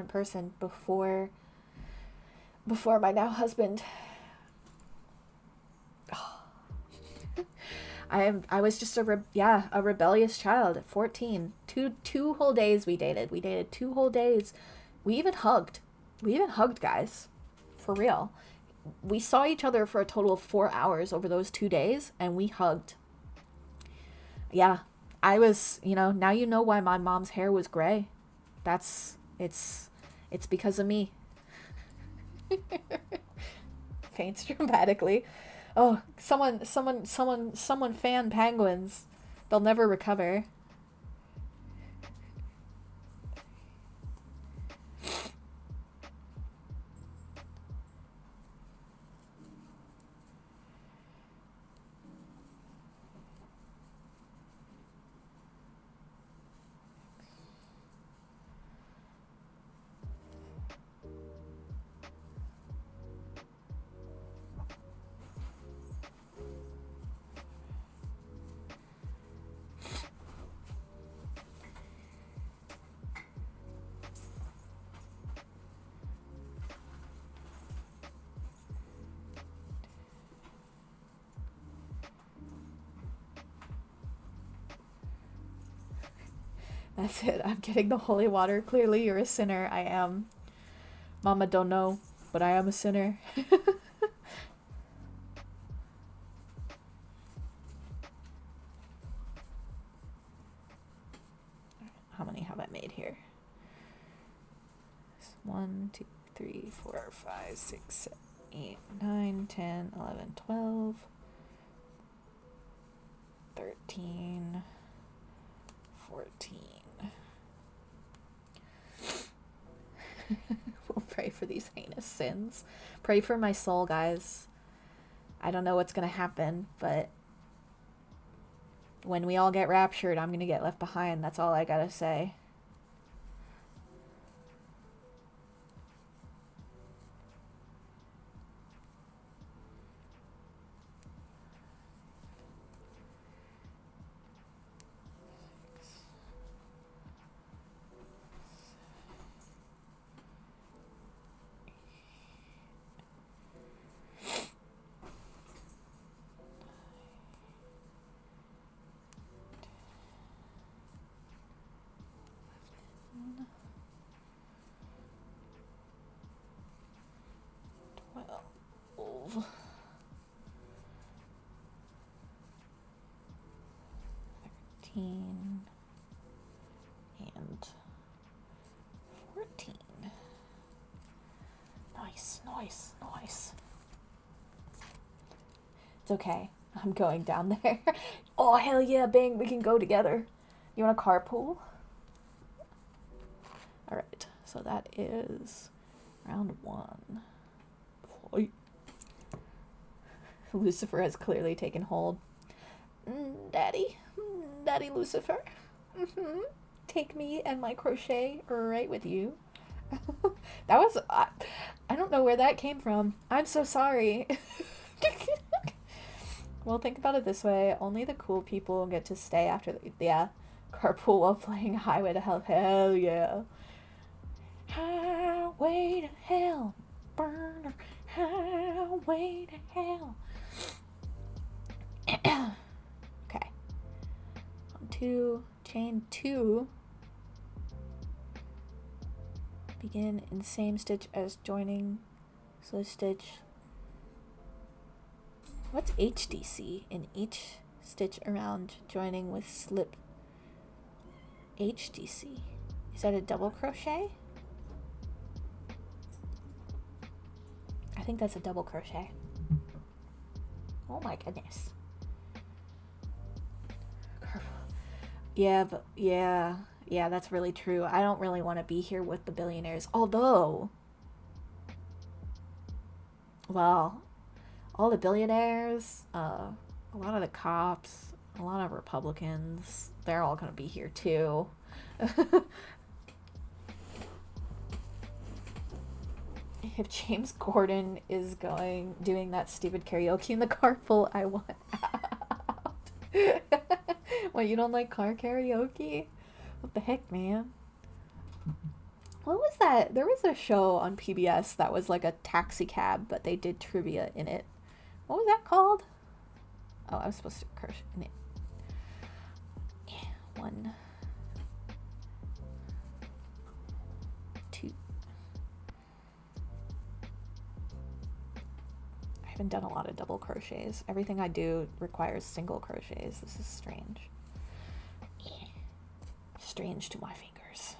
person before my now husband. I was just a rebellious child at 14. Two whole days we dated. We dated 2 whole days. We even hugged, guys. For real. We saw each other for a total of 4 hours over those 2 days, and we hugged. Yeah, I was, now you know why my mom's hair was gray. It's because of me. Faints dramatically. Oh, someone fan penguins. They'll never recover. That's it. I'm getting the holy water. Clearly, you're a sinner. I am. Mama don't know, but I am a sinner. How many have I made here? 1, 2, 3, 4, 5, 6, 7, 8, 9, 10, 11, 12, 13, 14. We'll pray for these heinous sins. Pray for my soul, guys. I don't know what's going to happen, but when we all get raptured, I'm going to get left behind. That's all I got to say. Nice, nice. It's okay. I'm going down there. Oh, hell yeah, Bing, we can go together. You want a carpool? Alright, so that is round 1. Fight. Lucifer has clearly taken hold. Daddy Lucifer. Take me and my crochet right with you. That was, I don't know where that came from. I'm so sorry. Well, think about it this way. Only the cool people get to stay after the carpool while playing Highway to Hell. Hell yeah. Highway to Hell. Burner. Highway to Hell. Okay. 1, 2, chain 2. Begin in same stitch as joining. Slip stitch. What's HDC? In each stitch around joining with slip. HDC. Is that a double crochet? I think that's a double crochet. Oh my goodness. Yeah, but yeah, that's really true. I don't really want to be here with the billionaires. Although, well, all the billionaires, a lot of the cops, a lot of Republicans, they're all going to be here too. If James Corden is doing that stupid karaoke in the carpool, I want out. What, you don't like car karaoke? What the heck, man? What was that? There was a show on PBS that was like a taxi cab, but they did trivia in it. What was that called? Oh, I was supposed to curse in it. 1, 2. I haven't done a lot of double crochets. Everything I do requires single crochets. This is strange. Strange to my fingers.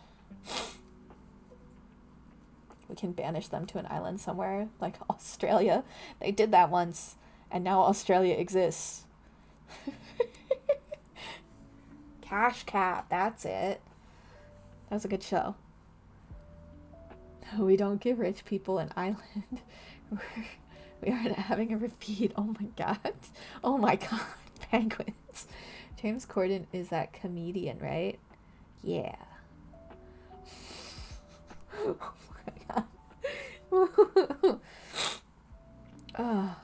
We can banish them to an island somewhere, like Australia. They did that once, and now Australia exists. Cash Cat, that's it. That was a good show. We don't give rich people an island. We are having a repeat. Oh my god. Oh my god. Penguins. James Corden is that comedian, right? Yeah. Oh my god. Oh.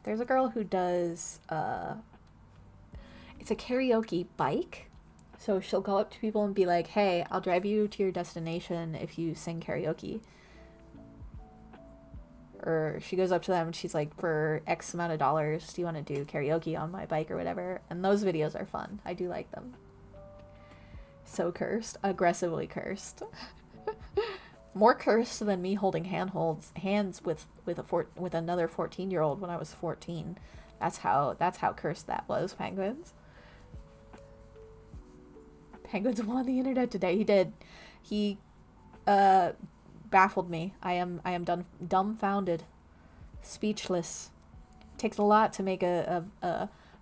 There's a girl who does it's a karaoke bike. So she'll go up to people and be like, "Hey, I'll drive you to your destination if you sing karaoke." Or she goes up to them and she's like, "For X amount of dollars, do you want to do karaoke on my bike or whatever?" And those videos are fun. I do like them. So cursed, aggressively cursed. More cursed than me holding hands with another 14-year-old when I was 14. That's how cursed that was, Penguins. Penguins won the internet today. He did. He baffled me. I am dumbfounded, speechless. It takes a lot to make a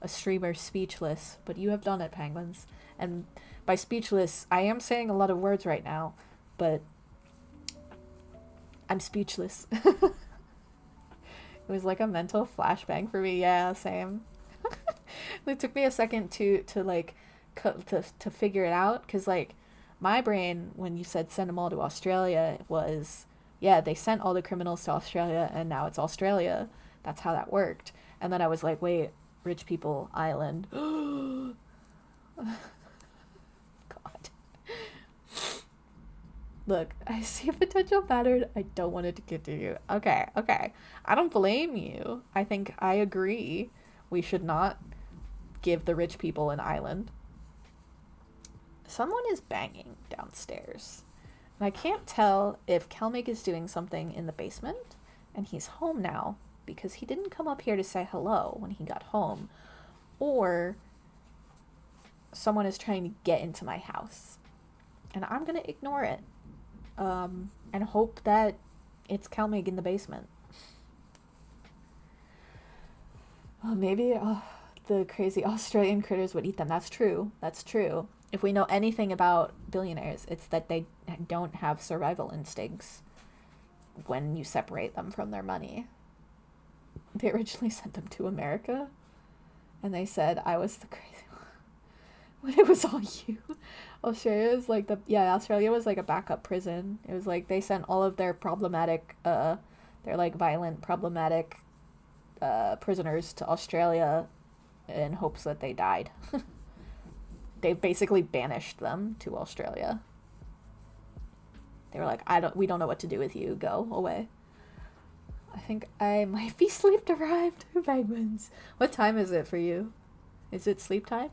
streamer speechless, but you have done it, Penguins. And by speechless, I am saying a lot of words right now, but I'm speechless. It was like a mental flashbang for me. Yeah, same. It took me a second to figure it out, because like my brain, when you said send them all to Australia, was, yeah, they sent all the criminals to Australia and now it's Australia. That's how that worked. And then I was like, wait, rich people island. God. Look, I see a potential pattern. I don't want it to continue. Okay, okay. I don't blame you. I think I agree. We should not give the rich people an island. Someone is banging downstairs. And I can't tell if Kelmig is doing something in the basement and he's home now because he didn't come up here to say hello when he got home, or someone is trying to get into my house. And I'm going to ignore it. And hope that it's Kelmig in the basement. Maybe the crazy Australian critters would eat them. That's true. That's true. If we know anything about billionaires, it's that they don't have survival instincts when you separate them from their money. They originally sent them to America, and they said I was the crazy one when it was all you. Australia was like a backup prison. It was like they sent all of their problematic, their like violent, problematic prisoners to Australia in hopes that they died. They basically banished them to Australia. They were like, we don't know what to do with you. Go away. I think I might be sleep deprived. Penguins. What time is it for you? Is it sleep time?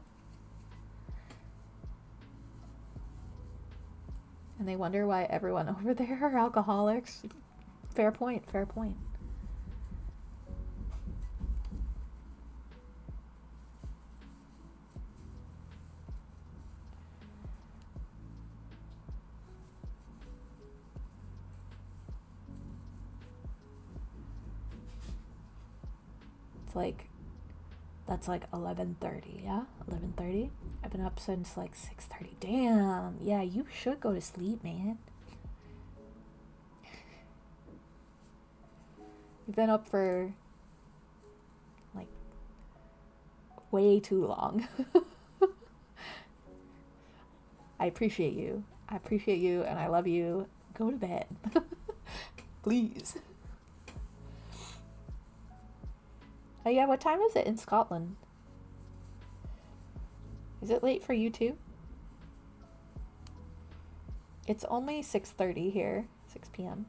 And they wonder why everyone over there are alcoholics. Fair point, fair point. That's like 11:30, yeah? 11:30? I've been up since like 6:30. Damn, yeah, you should go to sleep, man. You've been up for like way too long. I appreciate you. I appreciate you and I love you. Go to bed. Please. Oh yeah, what time is it in Scotland? Is it late for you too? It's only 6:30 here, 6 p.m.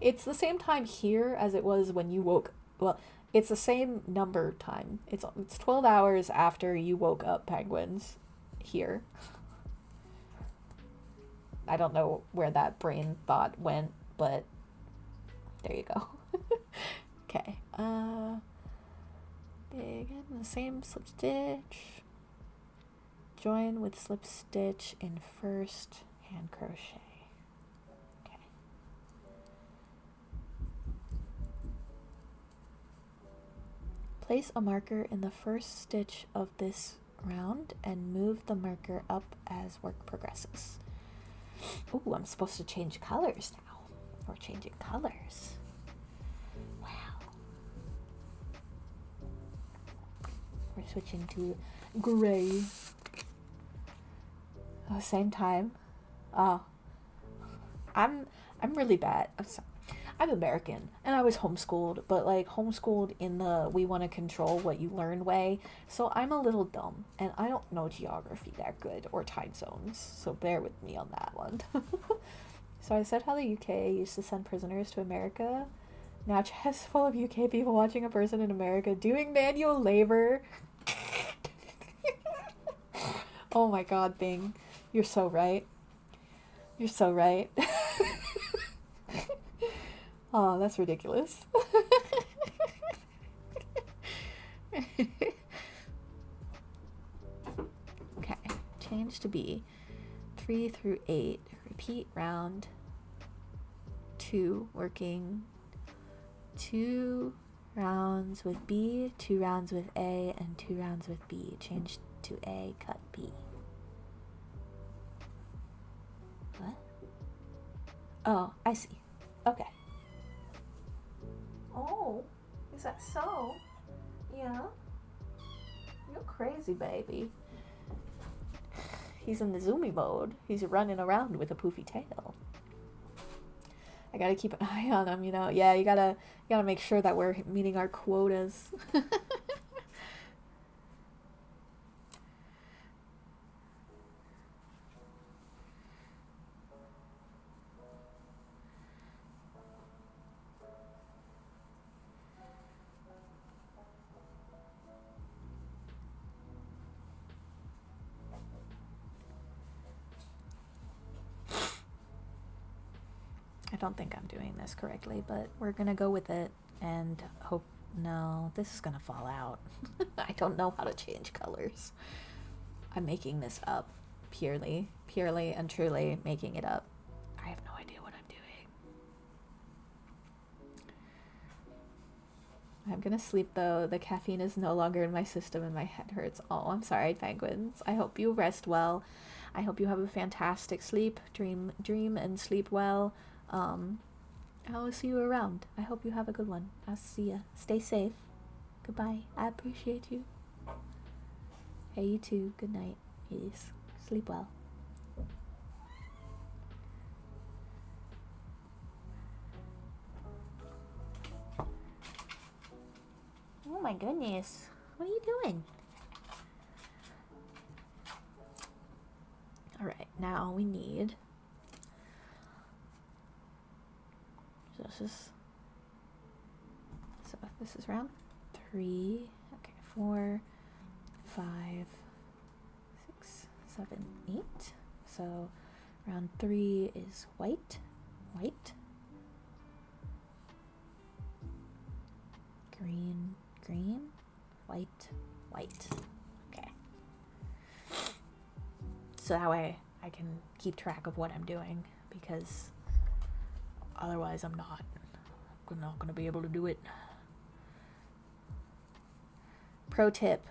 It's the same time here as it was when you woke. Well, it's the same number time. It's 12 hours after you woke up, penguins, here. I don't know where that brain thought went, but there you go. Okay, begin the same slip stitch, join with slip stitch in first hand crochet. Okay. Place a marker in the first stitch of this round and move the marker up as work progresses. Ooh, I'm supposed to change colors now. We're changing colors. We're switching to gray. Oh, same time. Oh, I'm really bad. I'm American and I was homeschooled, but like homeschooled in the we want to control what you learn way. So I'm a little dumb and I don't know geography that good or time zones. So bear with me on that one. So I said how the UK used to send prisoners to America. Now chest full of UK people watching a person in America doing manual labor. Oh my god, Bing. You're so right. You're so right. Oh, that's ridiculous. Okay, change to B. 3 through 8. Repeat round 2, working 2 rounds with B, 2 rounds with A, and 2 rounds with B. Change to A, cut B. What? Oh, I see. Okay. Oh, is that so? Yeah. You're crazy, baby. He's in the zoomy mode. He's running around with a poofy tail. I gotta keep an eye on him, you know. Yeah, you gotta make sure that we're meeting our quotas. I don't think I'm doing this correctly, but we're gonna go with it and hope. No, this is gonna fall out. I don't know how to change colors. I'm making this up. Purely and truly making it up. I have no idea what I'm doing. I'm gonna sleep though. The caffeine is no longer in my system and my head hurts. Oh, I'm sorry, penguins. I hope you rest well. I hope you have a fantastic sleep. Dream and sleep well. I will see you around. I hope you have a good one. I'll see ya. Stay safe. Goodbye. I appreciate you. Hey, you too. Good night. Yes. Sleep well. Oh my goodness. What are you doing? Alright, now we need... So this is round 3. Okay, 4, 5, 6, 7, 8. So round 3 is white, white, green, green, white, white. Okay. So that way I can keep track of what I'm doing, because otherwise I'm not gonna be able to do it. Pro tip,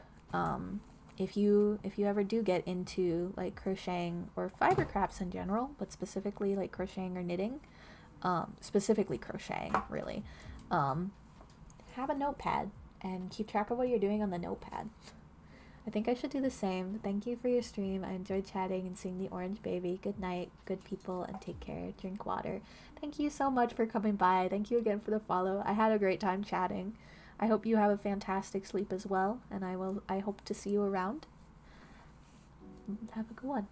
if you ever do get into like crocheting or fiber crafts in general, but specifically like crocheting or knitting, specifically crocheting really, have a notepad and keep track of what you're doing on the notepad. I think I should do the same. Thank you for your stream. I enjoyed chatting and seeing the orange baby. Good night, good people, and take care. Drink water. Thank you so much for coming by. Thank you again for the follow. I had a great time chatting. I hope you have a fantastic sleep as well, and I hope to see you around. Have a good one.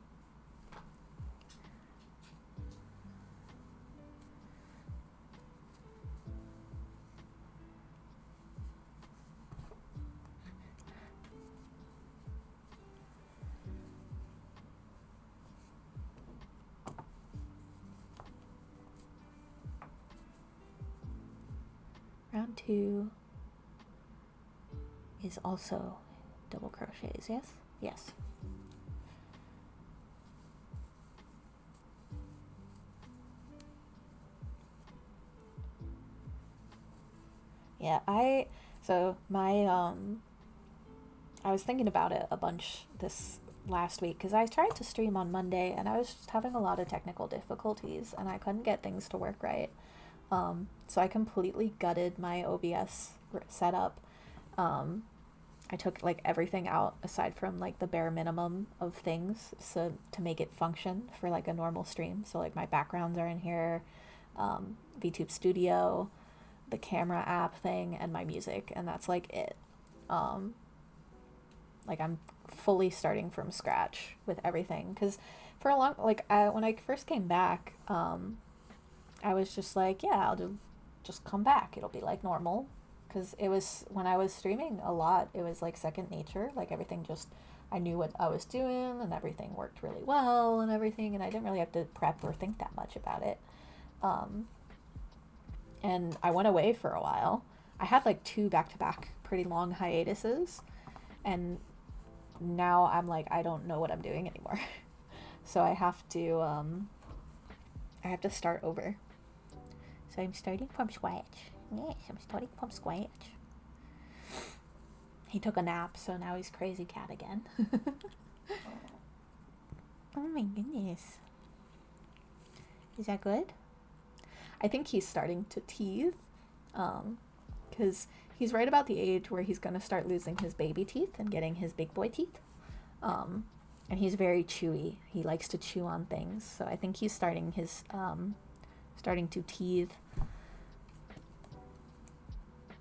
Round 2 is also double crochets, yes? Yes. Yeah, I was thinking about it a bunch this last week, because I tried to stream on Monday and I was just having a lot of technical difficulties and I couldn't get things to work right. So I completely gutted my OBS setup. I took like everything out aside from like the bare minimum of things, so to make it function for like a normal stream. So like my backgrounds are in here, VTube Studio, the camera app thing, and my music, and that's like it. Like I'm fully starting from scratch with everything, because for a long, like when I first came back, I was just like, yeah, I'll just come back, it'll be like normal, because it was, when I was streaming a lot, it was like second nature, like everything just, I knew what I was doing and everything worked really well and everything, and I didn't really have to prep or think that much about it. And I went away for a while. I had like 2 back-to-back pretty long hiatuses, and now I'm like, I don't know what I'm doing anymore. So I have to start over. So I'm starting from scratch. Yes, I'm starting from scratch. He took a nap, so now he's crazy cat again. Oh my goodness. Is that good? I think he's starting to teeth, because he's right about the age where he's going to start losing his baby teeth and getting his big boy teeth. And he's very chewy. He likes to chew on things, so I think he's starting to teeth,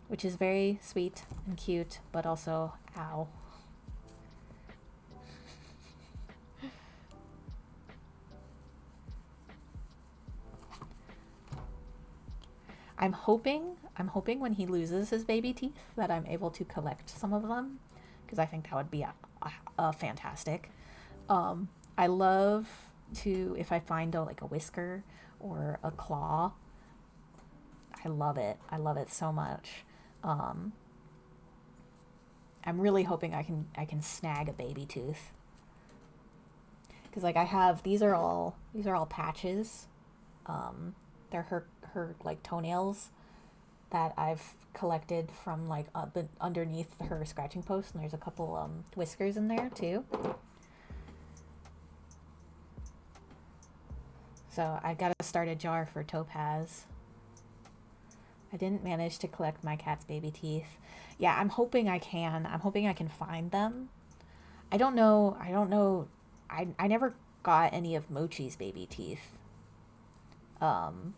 which is very sweet and cute, but also, ow. I'm hoping when he loses his baby teeth that I'm able to collect some of them, because I think that would be a fantastic. I love to if I find like a whisker or a claw. I love it. I love it so much. Um, I'm really hoping I can snag a baby tooth, because like I have these are all patches. They're her like toenails that I've collected from like underneath her scratching post, and there's a couple whiskers in there too. So I gotta start a jar for Topaz. I didn't manage to collect my cat's baby teeth. Yeah, I'm hoping I can. I'm hoping I can find them. I don't know. I don't know. I never got any of Mochi's baby teeth. Um,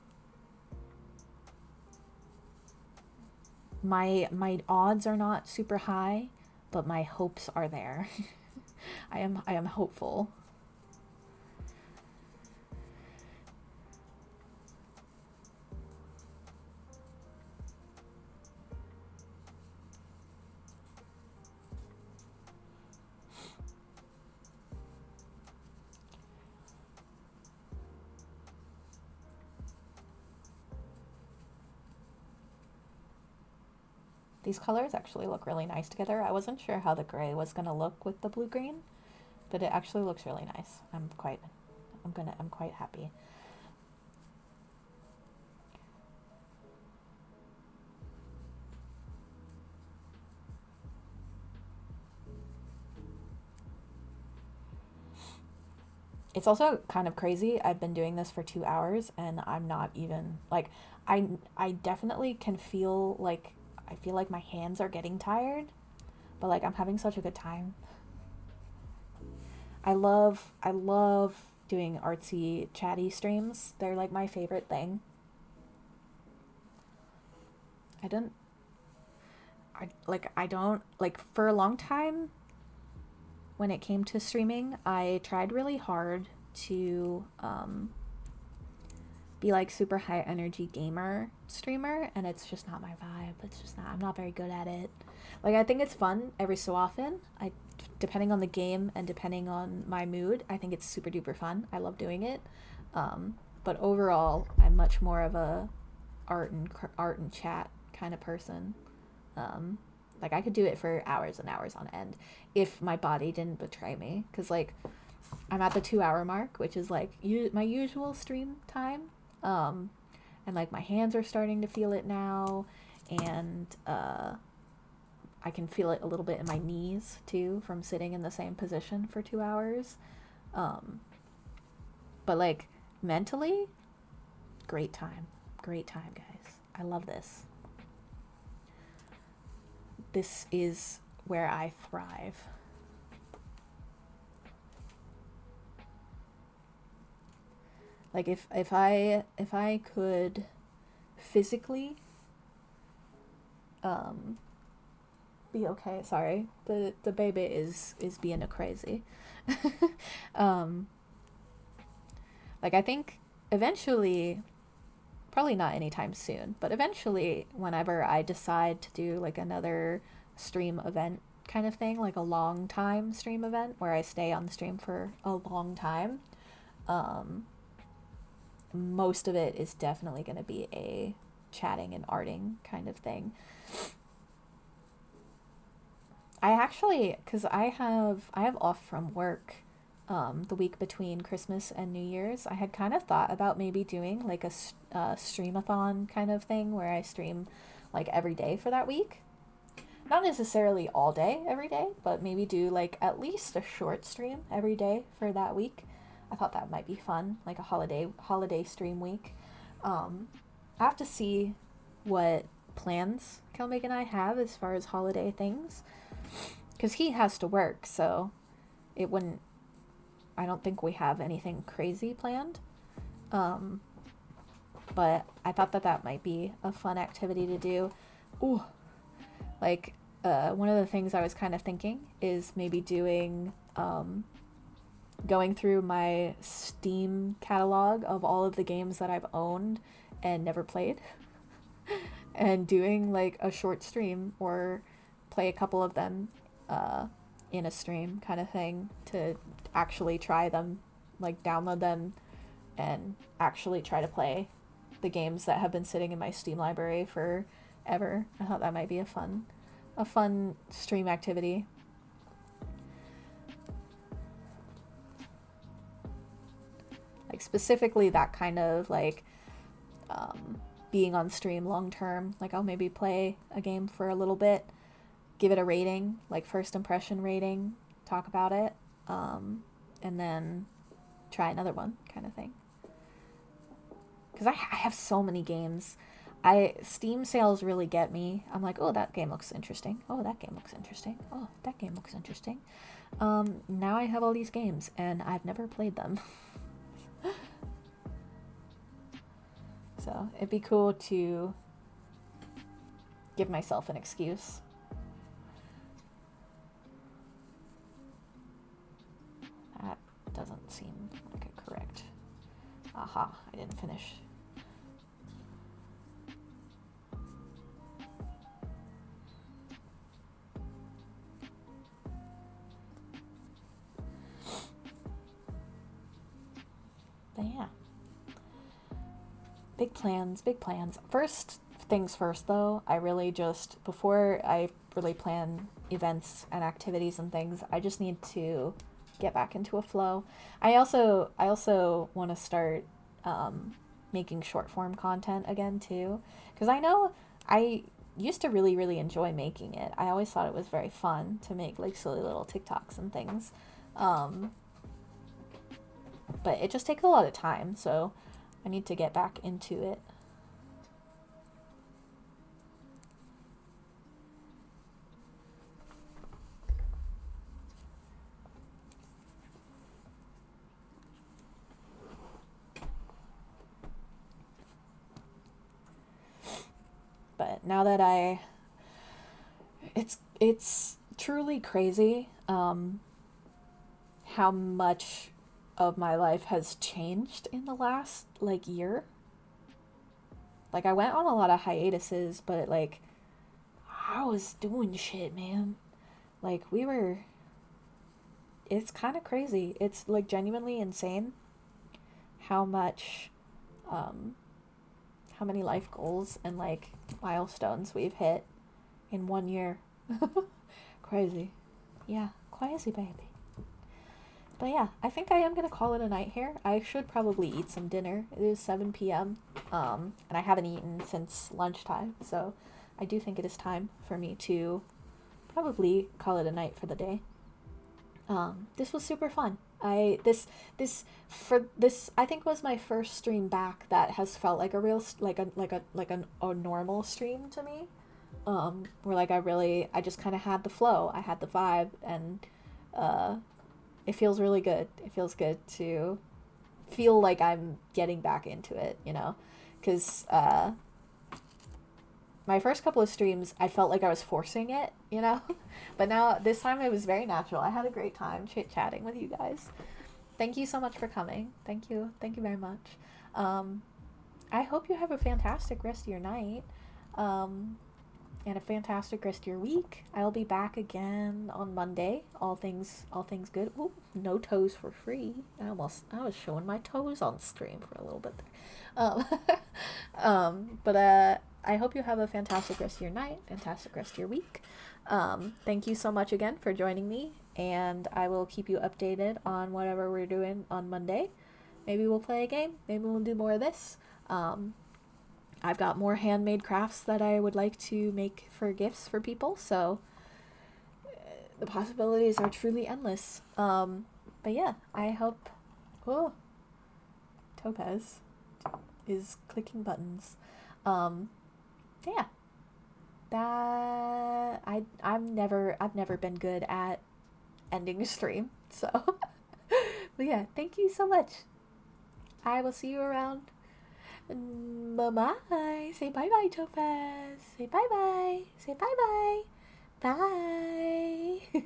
my odds are not super high, but my hopes are there. I am hopeful. These colors actually look really nice together. I wasn't sure how the gray was gonna look with the blue green, but it actually looks really nice. I'm quite happy. It's also kind of crazy. I've been doing this for 2 hours and I'm not even like I definitely can feel like I feel like my hands are getting tired, but like I'm having such a good time. I love doing artsy chatty streams. They're like my favorite thing. I don't I don't like for a long time when it came to streaming, I tried really hard to be like super high energy gamer streamer, and it's just not my vibe. It's just not, I'm not very good at it. Like I think it's fun every so often. I depending on the game and depending on my mood, I think it's super duper fun. I love doing it. But overall, I'm much more of a art and chat kind of person. Um, like I could do it for hours and hours on end if my body didn't betray me. Cause like I'm at the 2 hour mark, which is like my usual stream time. Um, and like my hands are starting to feel it now, and I can feel it a little bit in my knees too from sitting in the same position for 2 hours. Um, but like mentally, great time, guys. I love this. This is where I thrive. Like if I could physically um be okay. Sorry, the baby is being a crazy. um like I think eventually, probably not anytime soon, but eventually whenever I decide to do like another stream event kind of thing, like a long time stream event where I stay on the stream for a long time, um most of it is definitely going to be a chatting and arting kind of thing. I actually, because I have off from work the week between Christmas and New Year's. I had kind of thought about maybe doing like a streamathon kind of thing where I stream like every day for that week. Not necessarily all day every day, but maybe do like at least a short stream every day for that week. I thought that might be fun, like a holiday stream week. I have to see what plans Kelmig and I have as far as holiday things, because he has to work, so it wouldn't. I don't think we have anything crazy planned. Um, but I thought that might be a fun activity to do. Ooh, like one of the things I was kind of thinking is maybe doing going through my Steam catalog of all of the games that I've owned and never played, and doing like a short stream or play a couple of them in a stream kind of thing to actually try them like download them and actually try to play the games that have been sitting in my Steam library forever. I thought that might be a fun stream activity. Like specifically that kind of like being on stream long term. Like I'll maybe play a game for a little bit, give it a rating, like first impression rating, talk about it, and then try another one kind of thing. Because I have so many games. Steam sales really get me. I'm like, oh, that game looks interesting. Oh, that game looks interesting. Oh, that game looks interesting. Now I have all these games, and I've never played them. So it'd be cool to give myself an excuse. That doesn't seem like a correct. Aha, I didn't finish. But yeah. Big plans, big plans. First things first though, I really just, before I really plan events and activities and things, I just need to get back into a flow. I also want to start making short form content again too, because I know I used to really enjoy making it. I always thought it was very fun to make like silly little TikToks and things, but it just takes a lot of time, so I need to get back into it. But now that it's truly crazy how much of my life has changed in the last like year. Like I went on a lot of hiatuses, but like I was doing shit, man. Like it's kind of crazy. It's like genuinely insane how much how many life goals and like milestones we've hit in 1 year. Crazy. Yeah, crazy baby. But yeah, I think I am going to call it a night here. I should probably eat some dinner. It is 7 p.m. And I haven't eaten since lunchtime. So I do think it is time for me to probably call it a night for the day. This was super fun. This I think was my first stream back that has felt like a real a normal stream to me. Where like I just kind of had the flow. I had the vibe, and it feels really good. It feels good to feel like I'm getting back into it, you know? Because my first couple of streams, I felt like I was forcing it, you know? But now, this time it was very natural. I had a great time chit-chatting with you guys. Thank you so much for coming. Thank you. Thank you very much. I hope you have a fantastic rest of your night. And a fantastic rest of your week. I'll be back again on Monday. All things good. Ooh, no toes for free. I was showing my toes on stream for a little bit there. But I hope you have a fantastic rest of your night, fantastic rest of your week. Thank you so much again for joining me, and I will keep you updated on whatever we're doing on Monday. Maybe we'll play a game. Maybe we'll do more of this. I've got more handmade crafts that I would like to make for gifts for people, so the possibilities are truly endless. But yeah, I hope... Oh, Topaz is clicking buttons. Yeah. That... I've never been good at ending a stream, so... But yeah, thank you so much. I will see you around. Bye-bye. Say bye-bye, Topaz. Say bye-bye. Say bye-bye. Bye.